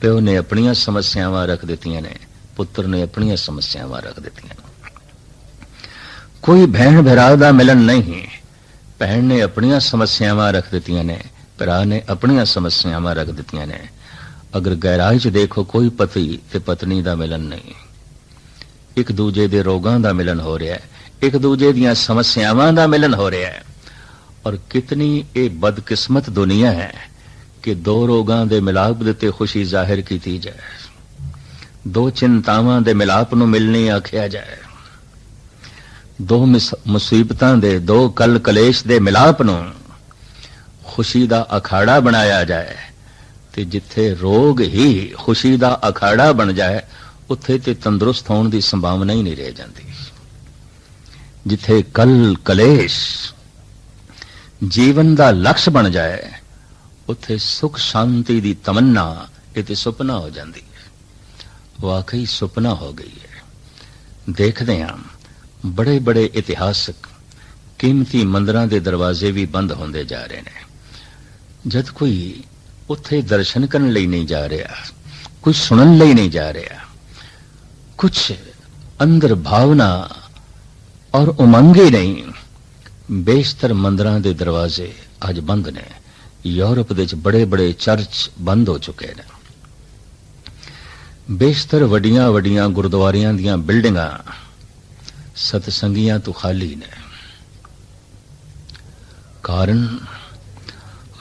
प्यो ने अपनियां समस्यावां रख दित्तियां ने, पुत्र ने अपनियां समस्यावां रख दित्तियां। कोई भैन भरा दा मिलन नहीं, भैन ने अपनियां समस्यावां रख दित्तियां ने, भरा ने अपनियां समस्यावां रख दित्तियां ने। अगर गहराई च देखो कोई पति ते पत्नी दा मिलन नहीं, एक दूजे दे रोगां दा मिलन हो रहा है, एक दूजे दियां समस्यावां दा मिलन हो रहा है। और कितनी ये बदकिस्मत दुनिया है कि दो रोगां दे मिलाप दे ते खुशी जाहिर की जाए, दो चिंतावां दे मिलाप नूं मिलने आख्या जाए, दो मुसीबतां दे दो कल कलेश दे मिलाप नूं खुशी दा अखाड़ा बनाया जाए। ते जिथे रोग ही खुशी दा अखाड़ा बन जाए, उत्थे ते तंदुरुस्त होने की संभावना ही नहीं रह जाती। जिथे कल कलेश जीवन दा लक्ष्य बन जाए, उत्थे सुख शांति दी तमन्ना ये सुपना हो जाती है, वाकई सुपना हो गई है। देखते हैं बड़े बड़े इतिहासक कीमती मंदिरां दे दरवाजे भी बंद होंदे जा रहे हैं। जद कोई उत्थे दर्शन करने लई नहीं जा रहा, कुछ सुनन लई नहीं जा रहा, कुछ अंदर भावना और उमंग ही नहीं, बेशतर मंदिरां दे दरवाजे अज बंद ने। यूरोप दे बड़े बड़े चर्च बंद हो चुके हैं। बेशतर वड्डियां वड्डियां गुरुद्वारियां दियां बिल्डिंगां सतसंगियां तो खाली ने। कारण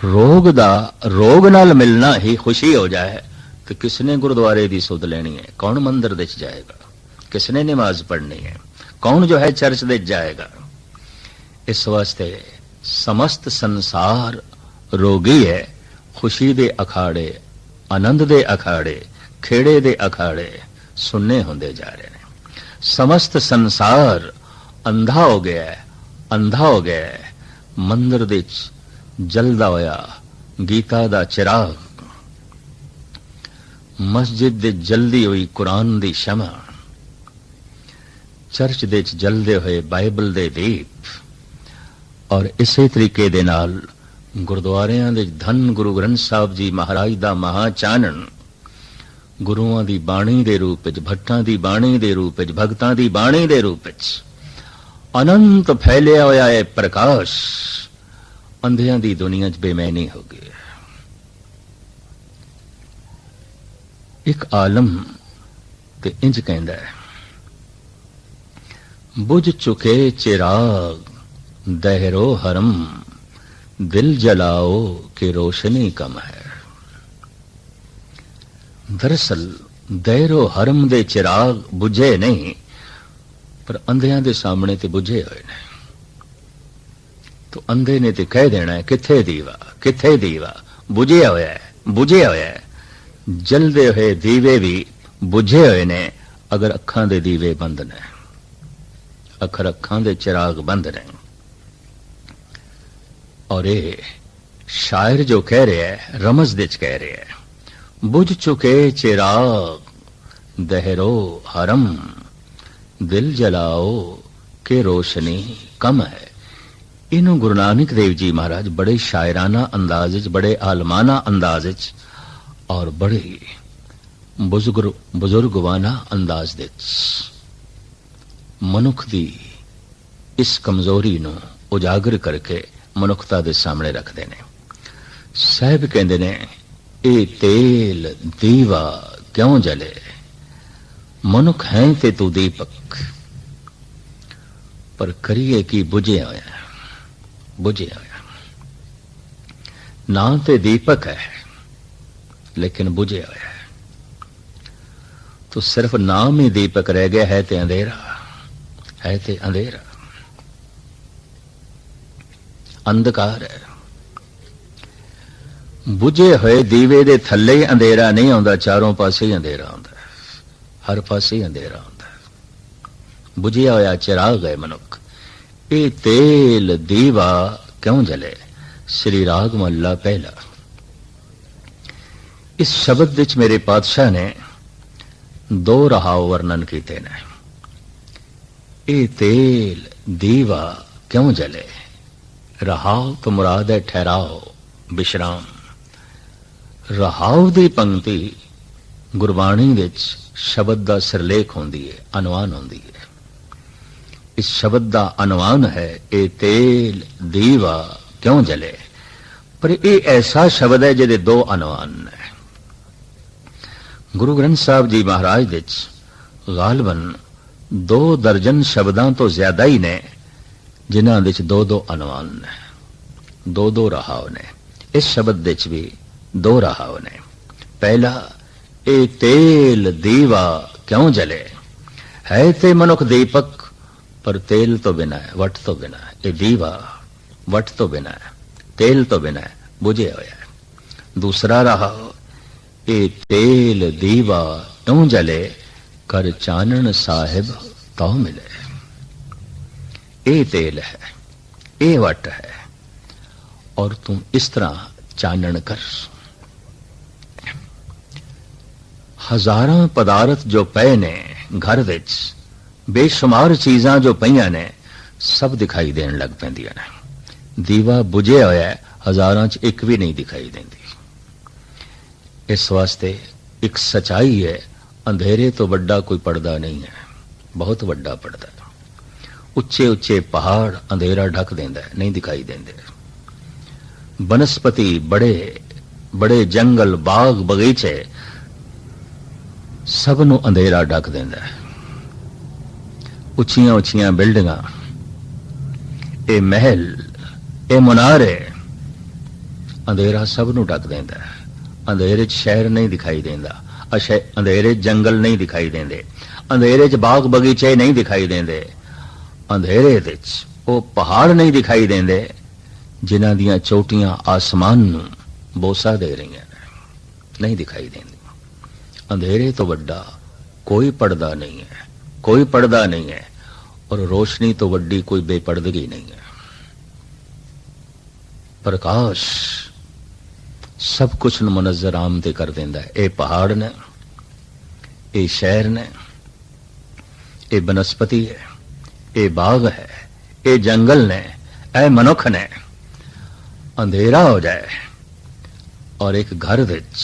रोग नाल मिलना ही खुशी हो जाए तो किसने गुरुद्वारे की सुध लेनी है, कौन मंदिर दे जाएगा, किसने नमाज पढ़नी है, कौन जो है चर्च दे जाएगा। इस वास्ते समस्त संसार रोगी है। खुशी दे अखाड़े, आनंद दे अखाड़े, खेड़े दे अखाड़े सुनने होंदे जा रहे हैं। समस्त संसार अंधा हो गया है, अंधा हो गया है। मंदिर दे जलदा होया गीता दा चिराग, मस्जिद दे जल्दी हुई कुरान दी शमा, चर्च दे जलदे हुए बाइबल दे दीप, और इसे तरीके दे नाल गुरुद्वारियां दे धन गुरु ग्रंथ साहब जी महाराज दा महाचानन, गुरुआं दी बाणी दे रूप विच, भट्टां दी बाणी दे रूप विच, भगतां दी बाणी दे रूप विच अनंत फैलिया होया है प्रकाश, अंधियां दी दुनिया च बेमैनी हो गई। एक आलम ते इंज कहंदा है, बुझ चुके चिराग दहरो हरम, दिल जलाओ कि रोशनी कम है। दरअसल दैरो हरम दे चिराग बुझे नहीं, पर अंधियां दे सामने ते बुझे होए ने। तो अंधे ने ते कह देना है किथे दीवा, किथे दीवा, बुझे होया है, बुझे होया है। जलदे हुए दीवे भी बुझे हुए ने अगर अखां दे दीवे बंद ने, अखर अखां दे चिराग बंद ने। और ये शायर जो कह रहे है रमज दे च कह रहे है, बुझ चुके चिराग दहरो हरम, दिल जलाओ के रोशनी कम है। इन्हों गुरु नानक देव जी महाराज बड़े शायराना अंदाज च, बड़े आलमाना अंदाज च और बड़े बुजुर्गवाना अंदाज दे मनुख दी इस कमजोरी नूं उजागर करके मनुखता दे सामने रखते ने। साहब कहते ने ए तेल दीवा क्यों जले, मनुख है ते तू दीपक, पर करिए कि बुझे होया, बुझे होया। ना ते दीपक है लेकिन बुझे होया है। तो सिर्फ नाम ही दीपक रह गया है ते अंधेरा, है ते अंधेरा, अंधकार है। बुझे हुए दीवे दे थल्ले अंधेरा नहीं आंदा, चारों पासे ही अंधेरा आंदा, हर पासे ही अंधेरा आंदा। बुझिया होया चिराग है मनुख, ए तेल दीवा क्यों जले। श्री राग महला पहला। इस शब्द विच मेरे पातशाह ने दो रहाव वर्णन किए ने। ए तेल दीवा क्यों जले, रहाव तो मुराद है ठहराव, विश्राम। रहाव दी पंक्ति गुरबाणी विच शब्द का सिरलेख होंदी है, अनुवान होंदी है। इस शब्द का अनुवान है ए तेल दीवा क्यों जले, पर यह ऐसा शब्द है जिहदे दो अनुवान है। गुरु ग्रंथ साहब जी महाराज विच गालबन 2 दर्जन शब्दों तो ज्यादा ही ने जिन्हां विच दो दो अनुवान ने, दो दो रहाव ने। इस शब्द विच भी 2 रहाव ने। पहला ए तेल दीवा क्यों जले, है ते मनुख दीपक पर तेल तो बिना है, वट तो बिना है। ए दीवा वट तो बिना है, तेल तो बिना है, बुझे होया है। दूसरा रहाव ए तेल दीवा क्यों जले, कर चानन साहिब तो मिले। ए तेल है, ए वट है और तुम इस तरह चानन कर। हजारां पदार्थ जो पए ने घर विच, बेशुमार चीजां जो पईयां ने, सब दिखाई देन लग पैंदियां ने। दीवा बुझे होया है, हजारां च एक भी नहीं दिखाई देंदी। इस वास्ते एक सच्चाई है, अंधेरे तो बड़ा कोई पर्दा नहीं है, बहुत बड़ा पर्दा। उच्चे उच्चे पहाड़ अंधेरा ढक देंदा है, नहीं दिखाई देंदे। बनस्पति बड़े बड़े जंगल बाग बगीचे सब नूं अंधेरा ढक देंदा है। उच्चियां उच्चियां बिल्डिंगां, ए महल, ए मुनारे, अंधेरा सब नूं ढक देंदा है। अंधेरे च शहर नहीं दिखाई देंदा, अंधेरे च जंगल नहीं दिखाई देंदे, अंधेरे च बाग बगीचे नहीं दिखाई देंदे, अंधेरे विच वो पहाड़ नहीं दिखाई देंदे जिन्हां दियां चोटियां आसमान नूं बोसा दे रही हैं, नहीं दिखाई देंदी। अंधेरे तो बड़ा कोई पर्दा नहीं है, कोई पर्दा नहीं है, और रोशनी तो वड्डी कोई बेपर्दगी नहीं है। प्रकाश सब कुछ मुनज़्ज़र आमदे कर देंदा है। ए पहाड़ ने, ए शहर ने, ए बनस्पति है, ए बाग है, ए जंगल ने, ए मनुख ने। अंधेरा हो जाए और एक घर विच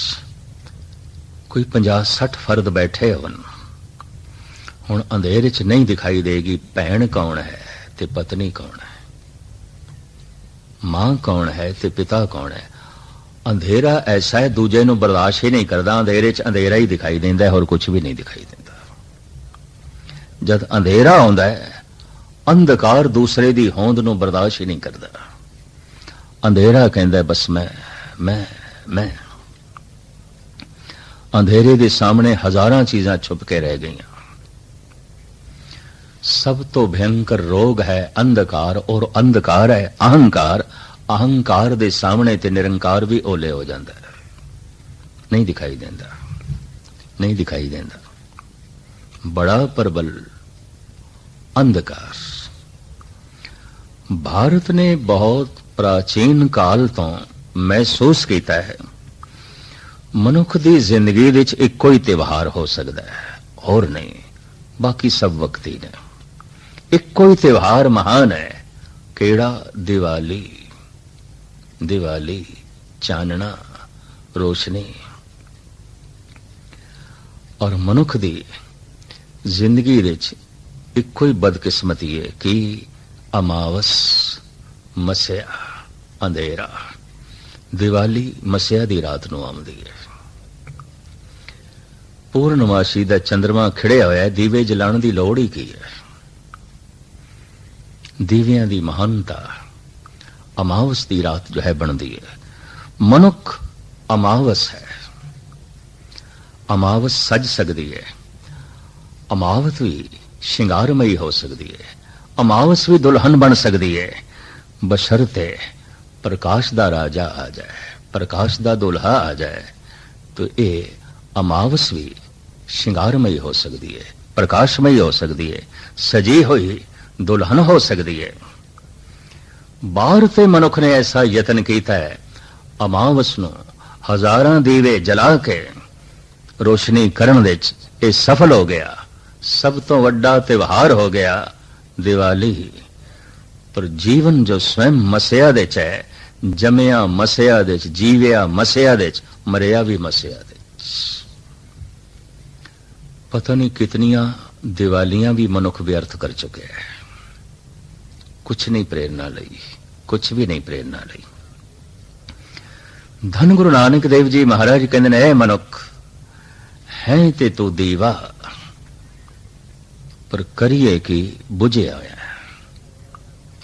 कोई 50-60 फर्द बैठे होन, हुण अंधेरे च नहीं दिखाई देगी भैन कौन है ते पत्नी कौन है, मां कौन है ते पिता कौन है। अंधेरा ऐसा है दूजे नूं बर्दाश्त ही नहीं करता। अंधेरे च अंधेरा ही दिखाई देंदा है और कुछ भी नहीं दिखाई देता। जद अंधेरा आउंदा है, अंधकार दूसरे दी होंद नूं बर्दाश्त ही नहीं करता। अंधेरा कहंदा बस मैं। अंधेरे दे सामने हजारां चीजां छुप के रह गईयां। सब तो भयंकर रोग है अंधकार, और अंधकार है अहंकार। अहंकार दे सामने ते निरंकार भी ओले हो जाता है, नहीं दिखाई देता, नहीं दिखाई देता। बड़ा प्रबल अंधकार। भारत ने बहुत प्राचीन काल तो महसूस किया है मनुख दी जिंदगी विच इक्को ही त्योहार हो सकता है और नहीं, बाकी सब वक्ती ने। इक्को ही त्योहार महान है, केड़ा? दिवाली। दिवाली, चानना, रोशनी। और मनुख दी जिंदगी विच इक्को ही बदकिस्मती है कि अमावस, मसिया, अंधेरा। दिवाली मसिया दी रात नूं आउंदी है। पूर्णमासी दा चंद्रमा खिड़िया होया है, दीवे जलाण दी लोड़ ही की है। दीवियां दी महानता अमावस दी रात जो है बनती है। मनुख अमावस है। अमावस सज सकती है, अमावस भी श्रृंगारमयी हो सकती है, अमावस भी दुल्हन बन सकती है, बशर्ते प्रकाश दा राजा आ जाए, प्रकाश दा दुल्हा आ जाए, तो ये अमावस भी श्रृंगारमयी हो सकती है, प्रकाशमयी हो सकती है, सजी हुई दुल्हन हो सकती है। बाहर से मनुख ने ऐसा यतन किया है, अमावस नूं हजारां दीवे जला के रोशनी करन विच ये सफल हो गया। सब तो वड्डा त्योहार हो गया दिवाली। पर जीवन जो स्वयं मसिया दे च है, जमिया मसिया दे च, जीविया मसिया दे च, मरिया भी मसिया दे च। पता नहीं कितनियां दिवालियां भी मनुख व्यर्थ कर चुके हैं, कुछ नहीं प्रेरणा लई, कुछ भी नहीं प्रेरणा लई। धन गुरु नानक देव जी महाराज कहते हैं, मनुख है ते तू दीवा, पर करिए कि बुझिया होया है।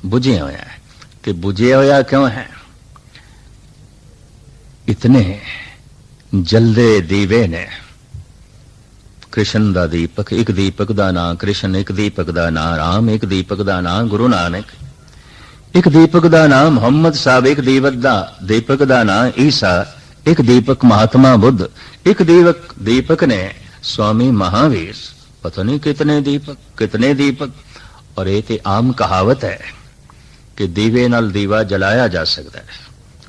बुझिया होया है ते बुझिया होया क्यों है? इतने जलदे दीवे ने। कृष्ण दा दीपक, एक दीपक दा नाम कृष्ण, एक दीपक दा नाम राम, एक दीपक दा नाम गुरु नानक, एक दीपक दा नाम मोहम्मद साहब, एक दीपक दा नाम ईसा, एक दीपक महात्मा बुद्ध, एक दीपक ने स्वामी महावीर। पता नहीं कितने दीपक, कितने दीपक। और ये ते आम कहावत है कि दीवे नाल दीवा जलाया जा सकता है,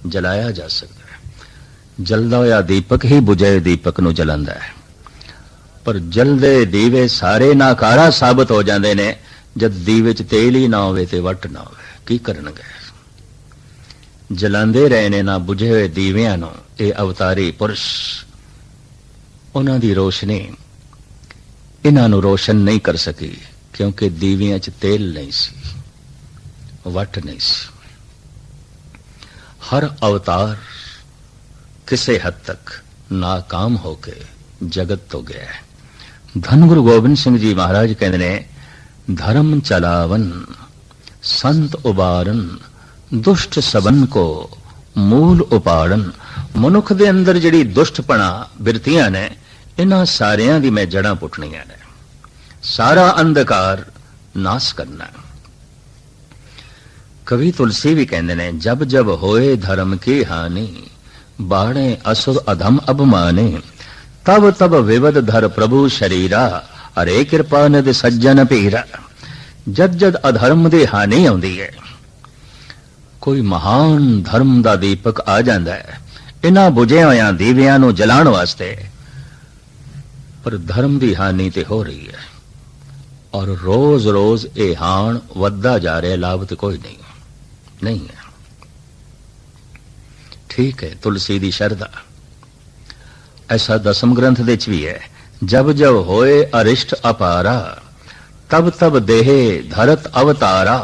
जलाया जा सकता है। जलदा होया दीपक ही बुझे दीपक नूं जलांदा है। पर जलदे दीवे सारे नाकारा साबित हो जाते ने जद दीवे च तेल ही ना होवे ते वट ना होवे। की करनगे? जलांदे रहे ने ना बुझे हुए दीवियां नूं ये अवतारी पुरुष। उन्हां दी रोशनी इन्हां नूं रोशन नहीं कर सकी, क्योंकि दीवियां च तेल नहीं सी, वट नहीं सी। हर अवतार किसी हद तक नाकाम होके जगत तो गया है। धन गुरु गोबिंद सिंह जी महाराज कहते ने, धर्म चलावन संत उबारन, दुष्ट सबन को मूल उपाड़न। मनुख दे अंदर जिहड़ी दुष्टपना बिरतियां ने, इन्हां सारियां दी मैं जड़ां पुटणियां ने, सारा अंधकार नाश करना। कवि तुलसी भी कहते ने, जब जब होए धर्म की हानि, बाणे असुर अधम अभिमाने, तब तब विवद धर प्रभु शरीरा, हरे कृपा निध सज्जन पीरा। जद जद अधर्म दी हानि आउंदी है, कोई महान धर्म दा दीपक आ जांदा है इन्हां बुझे होया दीवियां नूं जलाण वास्ते, पर धर्म दी हानि ते हो रही है। और रोज रोज ये हाण वधदा जा रहा है, लाभ तो कोई नहीं है। ठीक है, तुलसी दी शरदा। ऐसा दसम ग्रंथ दे च भी है, जब जब होए अरिष्ट अपारा, तब तब देहे धरत अवतारा।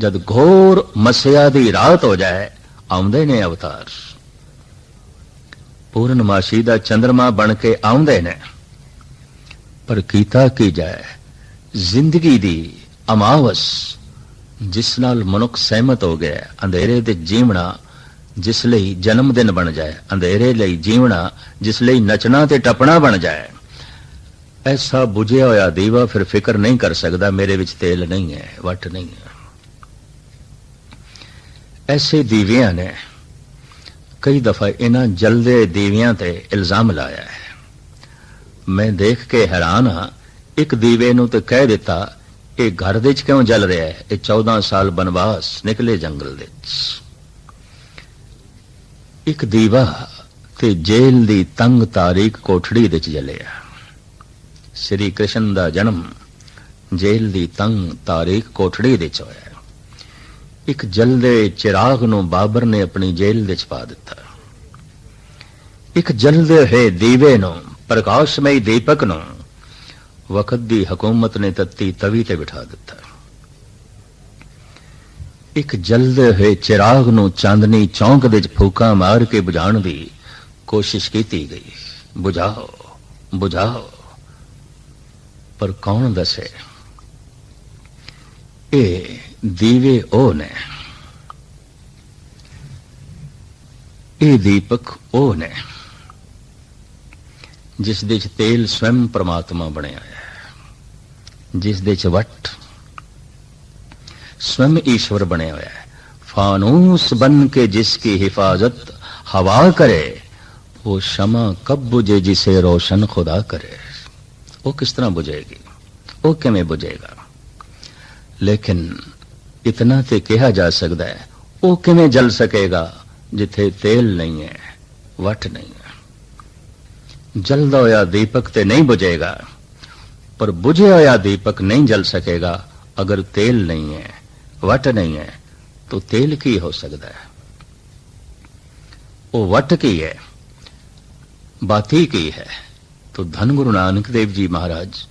जद घोर मसिया दी रात हो जाए, आउंदे ने अवतार। पूर्णमासी दा चंद्रमा बन के आउंदे ने, पर कीता की जाए जिंदगी दी अमावस जिस नाल मनुख सहमत हो गया। अंधेरे दे जीवना जिस लई जन्म दिन बन जाए, अंधेरे लई जीवना जिस लई नचना ते टपना बन जाए। ऐसा बुझिया होया दीवा फिर फिक्र नहीं कर सकता मेरे विच तेल नहीं है, वट नहीं है। ऐसे दीवियां ने कई दफा इन्हां जलदे दीवियां ते इल्जाम लाया है। मैं देख के हैरान हाँ, एक दीवे नूं ते कह दिता ये घर दे क्यों जल रहा है, ये 14 साल बनवास निकले जंगल दे। एक दीवा ते जेल दी तंग तारीक कोठड़ी दे जलिया। श्री कृष्ण दा जन्म जेल दी तंग तारीक कोठड़ी दे होया। एक जलदे चिराग नूं बाबर ने अपनी जेल दे पा दिता। एक जलदे है दीवे नूं, प्रकाशमय दीपक नूं वक्त दी हुकूमत ने तत्ती तवी ते बिठा दिता। एक जलदे है चिराग नूं चांदनी चौंक दे फूका मार के बुझाण दी कोशिश की गई। बुझाओ बुझाओ, पर कौन दसे ए दीवे ओ ने, ए दीपक ओ ने जिस दे च तेल स्वयं परमात्मा बनया है, जिस दे च वट स्वयं ईश्वर बने हुआ है। फानूस बन के जिसकी हिफाजत हवा करे, वो शमा कब बुझे जिसे रोशन खुदा करे। वो किस तरह बुझेगी, वो किमें बुझेगा। लेकिन इतना ते कहा जा सकता है, वो किमें जल सकेगा जिथे तेल नहीं है, वट नहीं है। जलदा होया दीपक ते नहीं बुझेगा, पर बुझे होया दीपक नहीं जल सकेगा अगर तेल नहीं है, वट नहीं है। तो तेल की हो सकता है, वो वट की है, बाती की है। तो धन गुरु नानक देव जी महाराज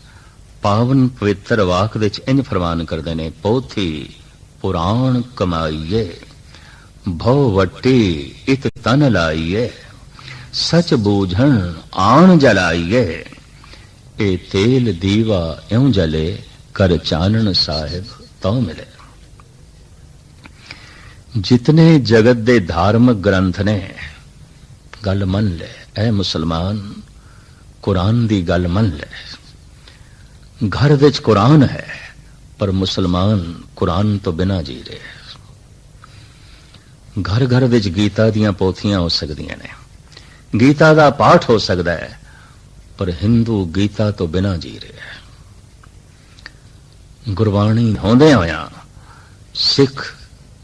पावन पवित्र वाक दे इंज फरमान करते ने, पोथी पुराण कमाईए भव वट्टी इत तन लाइए, सच बूझण आण जलाइए, ए तेल दीवा एवं जले कर चानन साहिब तो मिले। जितने जगत दे धार्मिक ग्रंथ ने गल मन ले, ऐ मुसलमान कुरान दी गल मन ले। घर विच कुरान है, पर मुसलमान कुरान तो बिना जी रहे। घर घर विच गीता दियां पोथियां हो सकदियां ने, गीता दा पाठ हो सकता है, पर हिंदू गीता तो बिना जी रहे। गुरबाणी होंदे होया सिख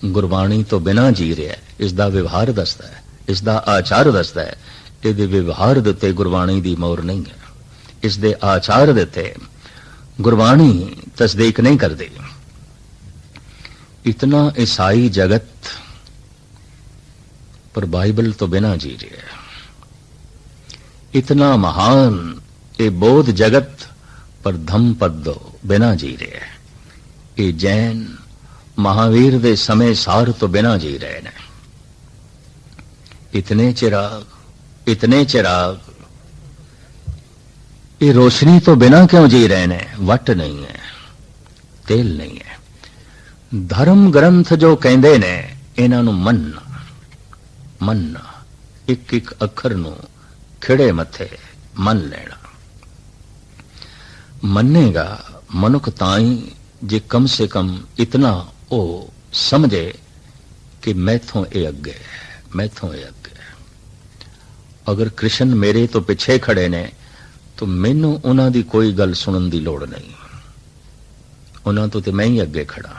गुरबाणी तो बिना जी रहा है। इसका व्यवहार दसदा है, इसका आचार दसदा है। ये व्यवहार देते गुरबाणी की मोहर नहीं है, इसके आचार देते गुरबाणी तस्दीक नहीं करती। इतना ईसाई जगत पर बाइबल तो बिना जी रहा है। इतना महान ये बोध जगत पर धम्म पद बिना जी रहे है। ये जैन महावीर दे समय सार तो बिना जी रहे ने। इतने चिराग ये रोशनी तो बिना क्यों जी रहे ने। वट नहीं है, तेल नहीं है। धर्म ग्रंथ जो कहते ने इन्हां नूं मनना एक एक अखर नूं खिड़े मथे मन लेना। मनेगा मनुख ताई जे कम से कम इतना ओ समझे कि मैथों ए अगे, मैथों ए अगे। अगर कृष्ण मेरे तो पिछे खड़े ने तो मैनू उन्हां दी कोई गल सुनन दी लोड़ नहीं, उन्हां तो ते मैं ही अगे खड़ा।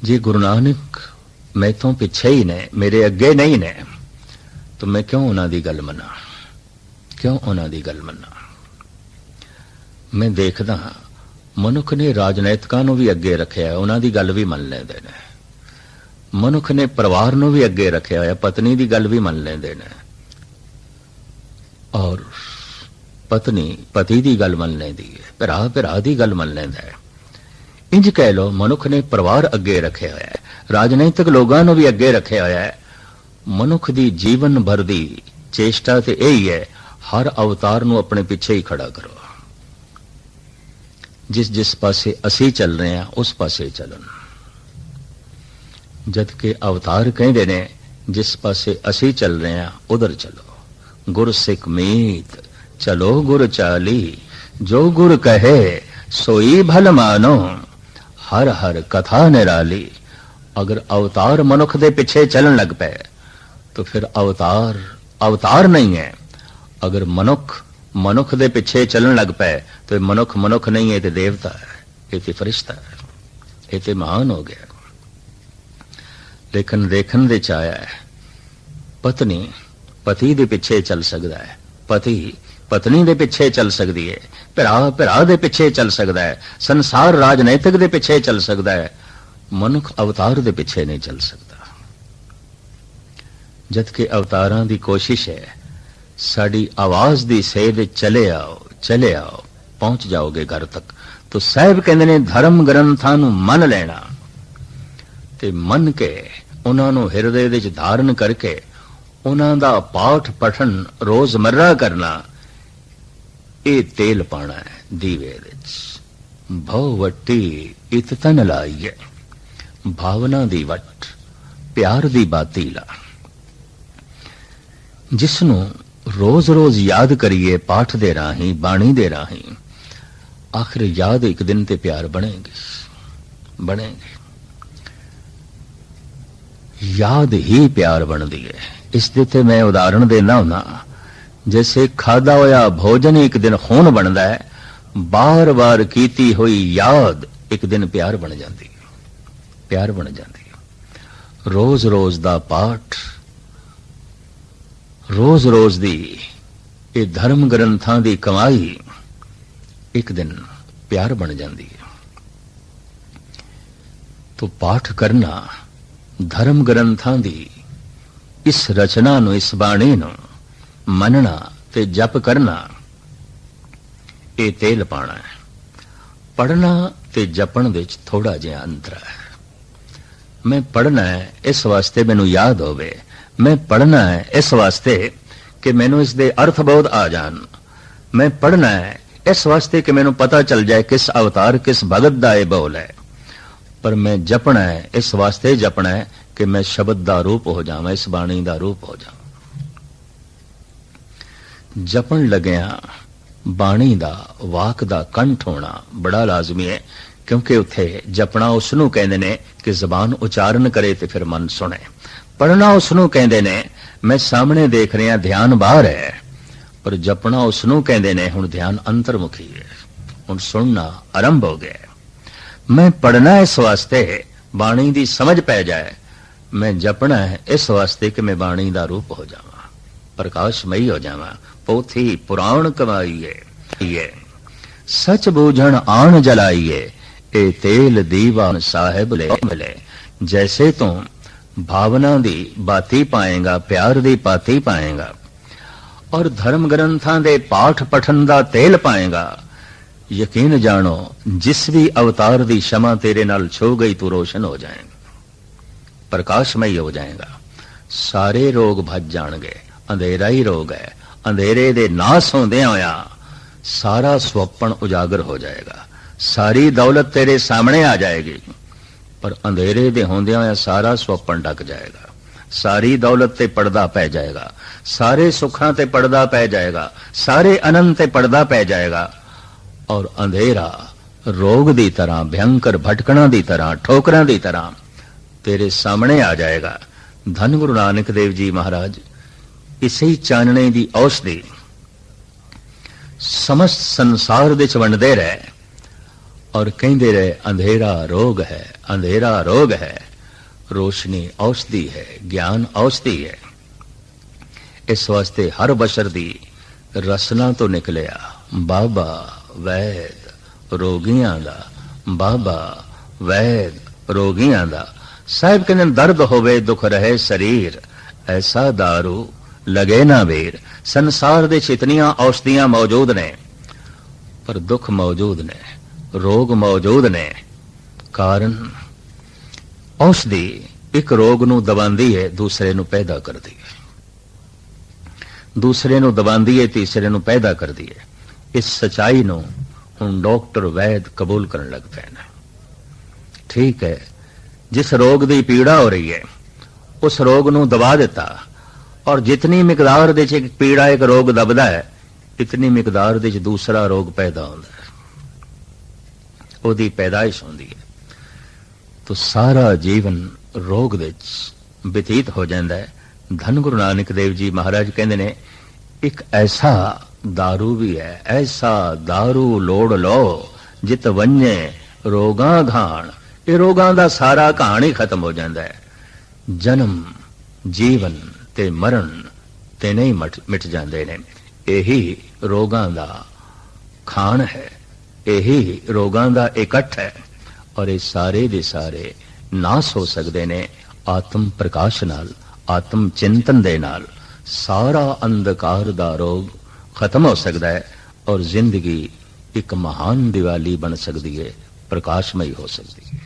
जे गुरु नानक मैथों पिछे ही ने, मेरे अगे नहीं ने, तो मैं क्यों उन्हां दी गल मना, क्यों उन्हां दी गल मना। मैं देखदा मनुख ने राजनीतिकां नूं भी अगे रखिया है, उन्हां दी गल भी मन लैंदे ने। मनुख ने परिवार नूं भी अगे रखिया है, पत्नी दी गल भी मन लैंदे ने, और पत्नी पति दी गल मन लैंदी है, भरा दी गल मन लैंदा है। इंज कह लो मनुख ने परिवार अगे रखिया है, राजनीतिक लोगों नूं भी अगे रखिया है। मनुख दी जीवन भर दी चेष्टा ते यही है, हर अवतार नूं अपने पिछे ही खड़ा करो। जिस जिस पासे असी चल रहे हैं उस पासे चलन। जबकि अवतार कहते ने जिस पासे असी चल रहे हैं उधर चलो। गुर सिख मीत चलो गुर चाली, जो गुर कहे सोई भल मानो, हर हर कथा निराली। अगर अवतार मनुख दे पिछे चलन लग पे तो फिर अवतार अवतार नहीं है। अगर मनुख मनुख दे पिछे चलन लग पे तो मनुख मनुख नहीं है, तो देवता है, ये तो फरिश्ता है, ये तो महान हो गया। लेकिन देखन दे चाया है, पत्नी पति दे पिछे चल सकता है, पति पत्नी दे पिछे चल सकती है, भरा भरा दे पिछे चल सकता है, संसार राजनैतिक दे पिछे चल सकता है, मनुख अवतार दे पिछे नहीं चल सकता। जबकि अवतारां दी कोशिश है साड़ी आवाज दी सेध चले आओ पहुंच जाओगे घर तक। तो साहब कहंदे ने धर्म ग्रंथां नूं मन लेना ते मन के उन्हां नूं हिरदे विच धारण करके उन्हां दा पाठ पठन रोजमर्रा करना, ये तेल पाना है दीवे विच। भव वट्टी इत तन लाइए, भावना दी वट प्यार दी बाती ला। जिसनों रोज रोज याद करिए पाठ दे राही बाणी दे राही, आखिर याद एक दिन ते प्यार बनेंगे। याद ही प्यार बनती है। इस ते मैं उदाहरण देना हुना, जैसे खादा होया भोजन एक दिन खून बनता है, बार बार कीती हुई याद एक दिन प्यार बन जाती है। रोज रोज दा पाठ, रोज रोज दी ये धर्म ग्रंथां दी कमाई एक दिन प्यार बन जाती है। तो पाठ करना धर्म ग्रंथां दी इस रचना नूं, इस बाणी नूं मनना ते जप करना, ये तेल पाना है। पढ़ना ते जपण विच थोड़ा जिहा अंतर है। मैं पढ़ना है इस वास्ते मैनू याद होवे, मैं पढ़ना है इस वास्ते कि मैनू इस दे अर्थबोध आ जान, मैं पढ़ना है इस वास्ते कि मैनू पता चल जाए किस अवतार किस भगत दा ये बोल है। पर मैं जपना है इस वास्ते जपना है कि मैं शब्द दा रूप हो जावां, इस बाणी दा रूप हो जावां। जपन लग्या बाणी दा वाक दा कंठ होना बड़ा लाजमी है, क्योंकि उत्थे जपना उसनू कहंदे ने कि जबान उचारण करे ते फिर मन सुने। पढ़ना उसनू कहंदे ने मैं सामने देख रहा ध्यान बाहर है, पर जपना उसनू कहंदे ने हुण ध्यान अंतर्मुखी है, हुण सुनना आरंभ हो गया। मैं पढ़ना इस वास्ते बाणी दी समझ पै जाए, मैं जपना है इस वास्ते कि मैं बाणी दा रूप हो जावां, प्रकाशमयी हो जावां। पोथी पुराण कमाईए, सच बूझण आण जलाइए, ए तेल दीवान साहिब ले मिले। जैसे तू भावना दी बाती पाएगा, प्यार दी पाती पाएगा और धर्म ग्रंथां दे पाठ पठन दा तेल पाएगा, यकीन जानो जिस भी अवतार दी क्षमा तेरे नाल छो गई तू रोशन हो जाएगा, प्रकाशमयी हो जाएगा। सारे रोग भज जाणगे, अंधेरा ही रोग है। अंधेरे दे नास होंदे होया सारा स्वप्न उजागर हो जाएगा, सारी दौलत तेरे सामने आ जाएगी, पर अंधेरे दे होंदे होया सारा स्वप्न ढक जाएगा, सारी दौलत ते पर्दा पै जाएगा, सारे सुखां ते पर्दा पै जाएगा, सारे आनंद ते पर्दा पै जाएगा, और अंधेरा रोग दी तरह, भयंकर भटकना दी तरह, ठोकरां दी तरह तेरे सामने आ जाएगा। धन गुरु नानक देव जी महाराज इसे चानने दी औषधि समस्त संसार दे वंडदे रहे और कहंदे रहे अंधेरा रोग है, अंधेरा रोग है, रोशनी औषधि है, ज्ञान औषधि है। इस वास्ते हर बशर दी रसना तो निकलिया बाबा वैद रोगियां दा, बाबा वैद रोगियां दा। साहिब कहंदे दर्द होवे दुख रहे शरीर, ऐसा दारू लगे ना बेर। संसार दे इतनियां औषधियां मौजूद ने, पर दुख मौजूद ने, रोग मौजूद ने। कारण औषधि एक रोग नू दबांदी है, दूसरे नू पैदा करदी है, दूसरे नू दबांदी है, तीसरे नू पैदा करदी है। इस सच्चाई नू हुण डॉक्टर वैद कबूल करन लग पे ने। ठीक है, जिस रोग दी पीड़ा हो रही है उस रोग नू दबा दिता, और जितनी मिकदार दे च पीड़ा एक रोग दबदा है, इतनी मिकदार दे च दूसरा रोग पैदा होता है, ਉਹਦੀ ਪੈਦਾਇਸ਼ ਹੁੰਦੀ ਹੈ। तो सारा जीवन रोग विच बतीत हो जाता है। धन गुरु नानक देव जी महाराज कहते ने एक ऐसा दारू भी है, ऐसा दारू लोड़ लो जित वन्ये रोगां घाण। ये रोगां दा सारा घाण ही खत्म हो जाता है। जन्म जीवन ते मरण ते नहीं मिट जाते ने। यही रोगां दा खाण है, यही रोगां दा इकट्ठ है। और ये सारे दे सारे नाश हो सकते ने आत्म प्रकाश नाल, आत्म चिंतन दे नाल। सारा अंधकार दा रोग खत्म हो सकता है और जिंदगी एक महान दिवाली बन सकती है, प्रकाशमयी हो सकती है।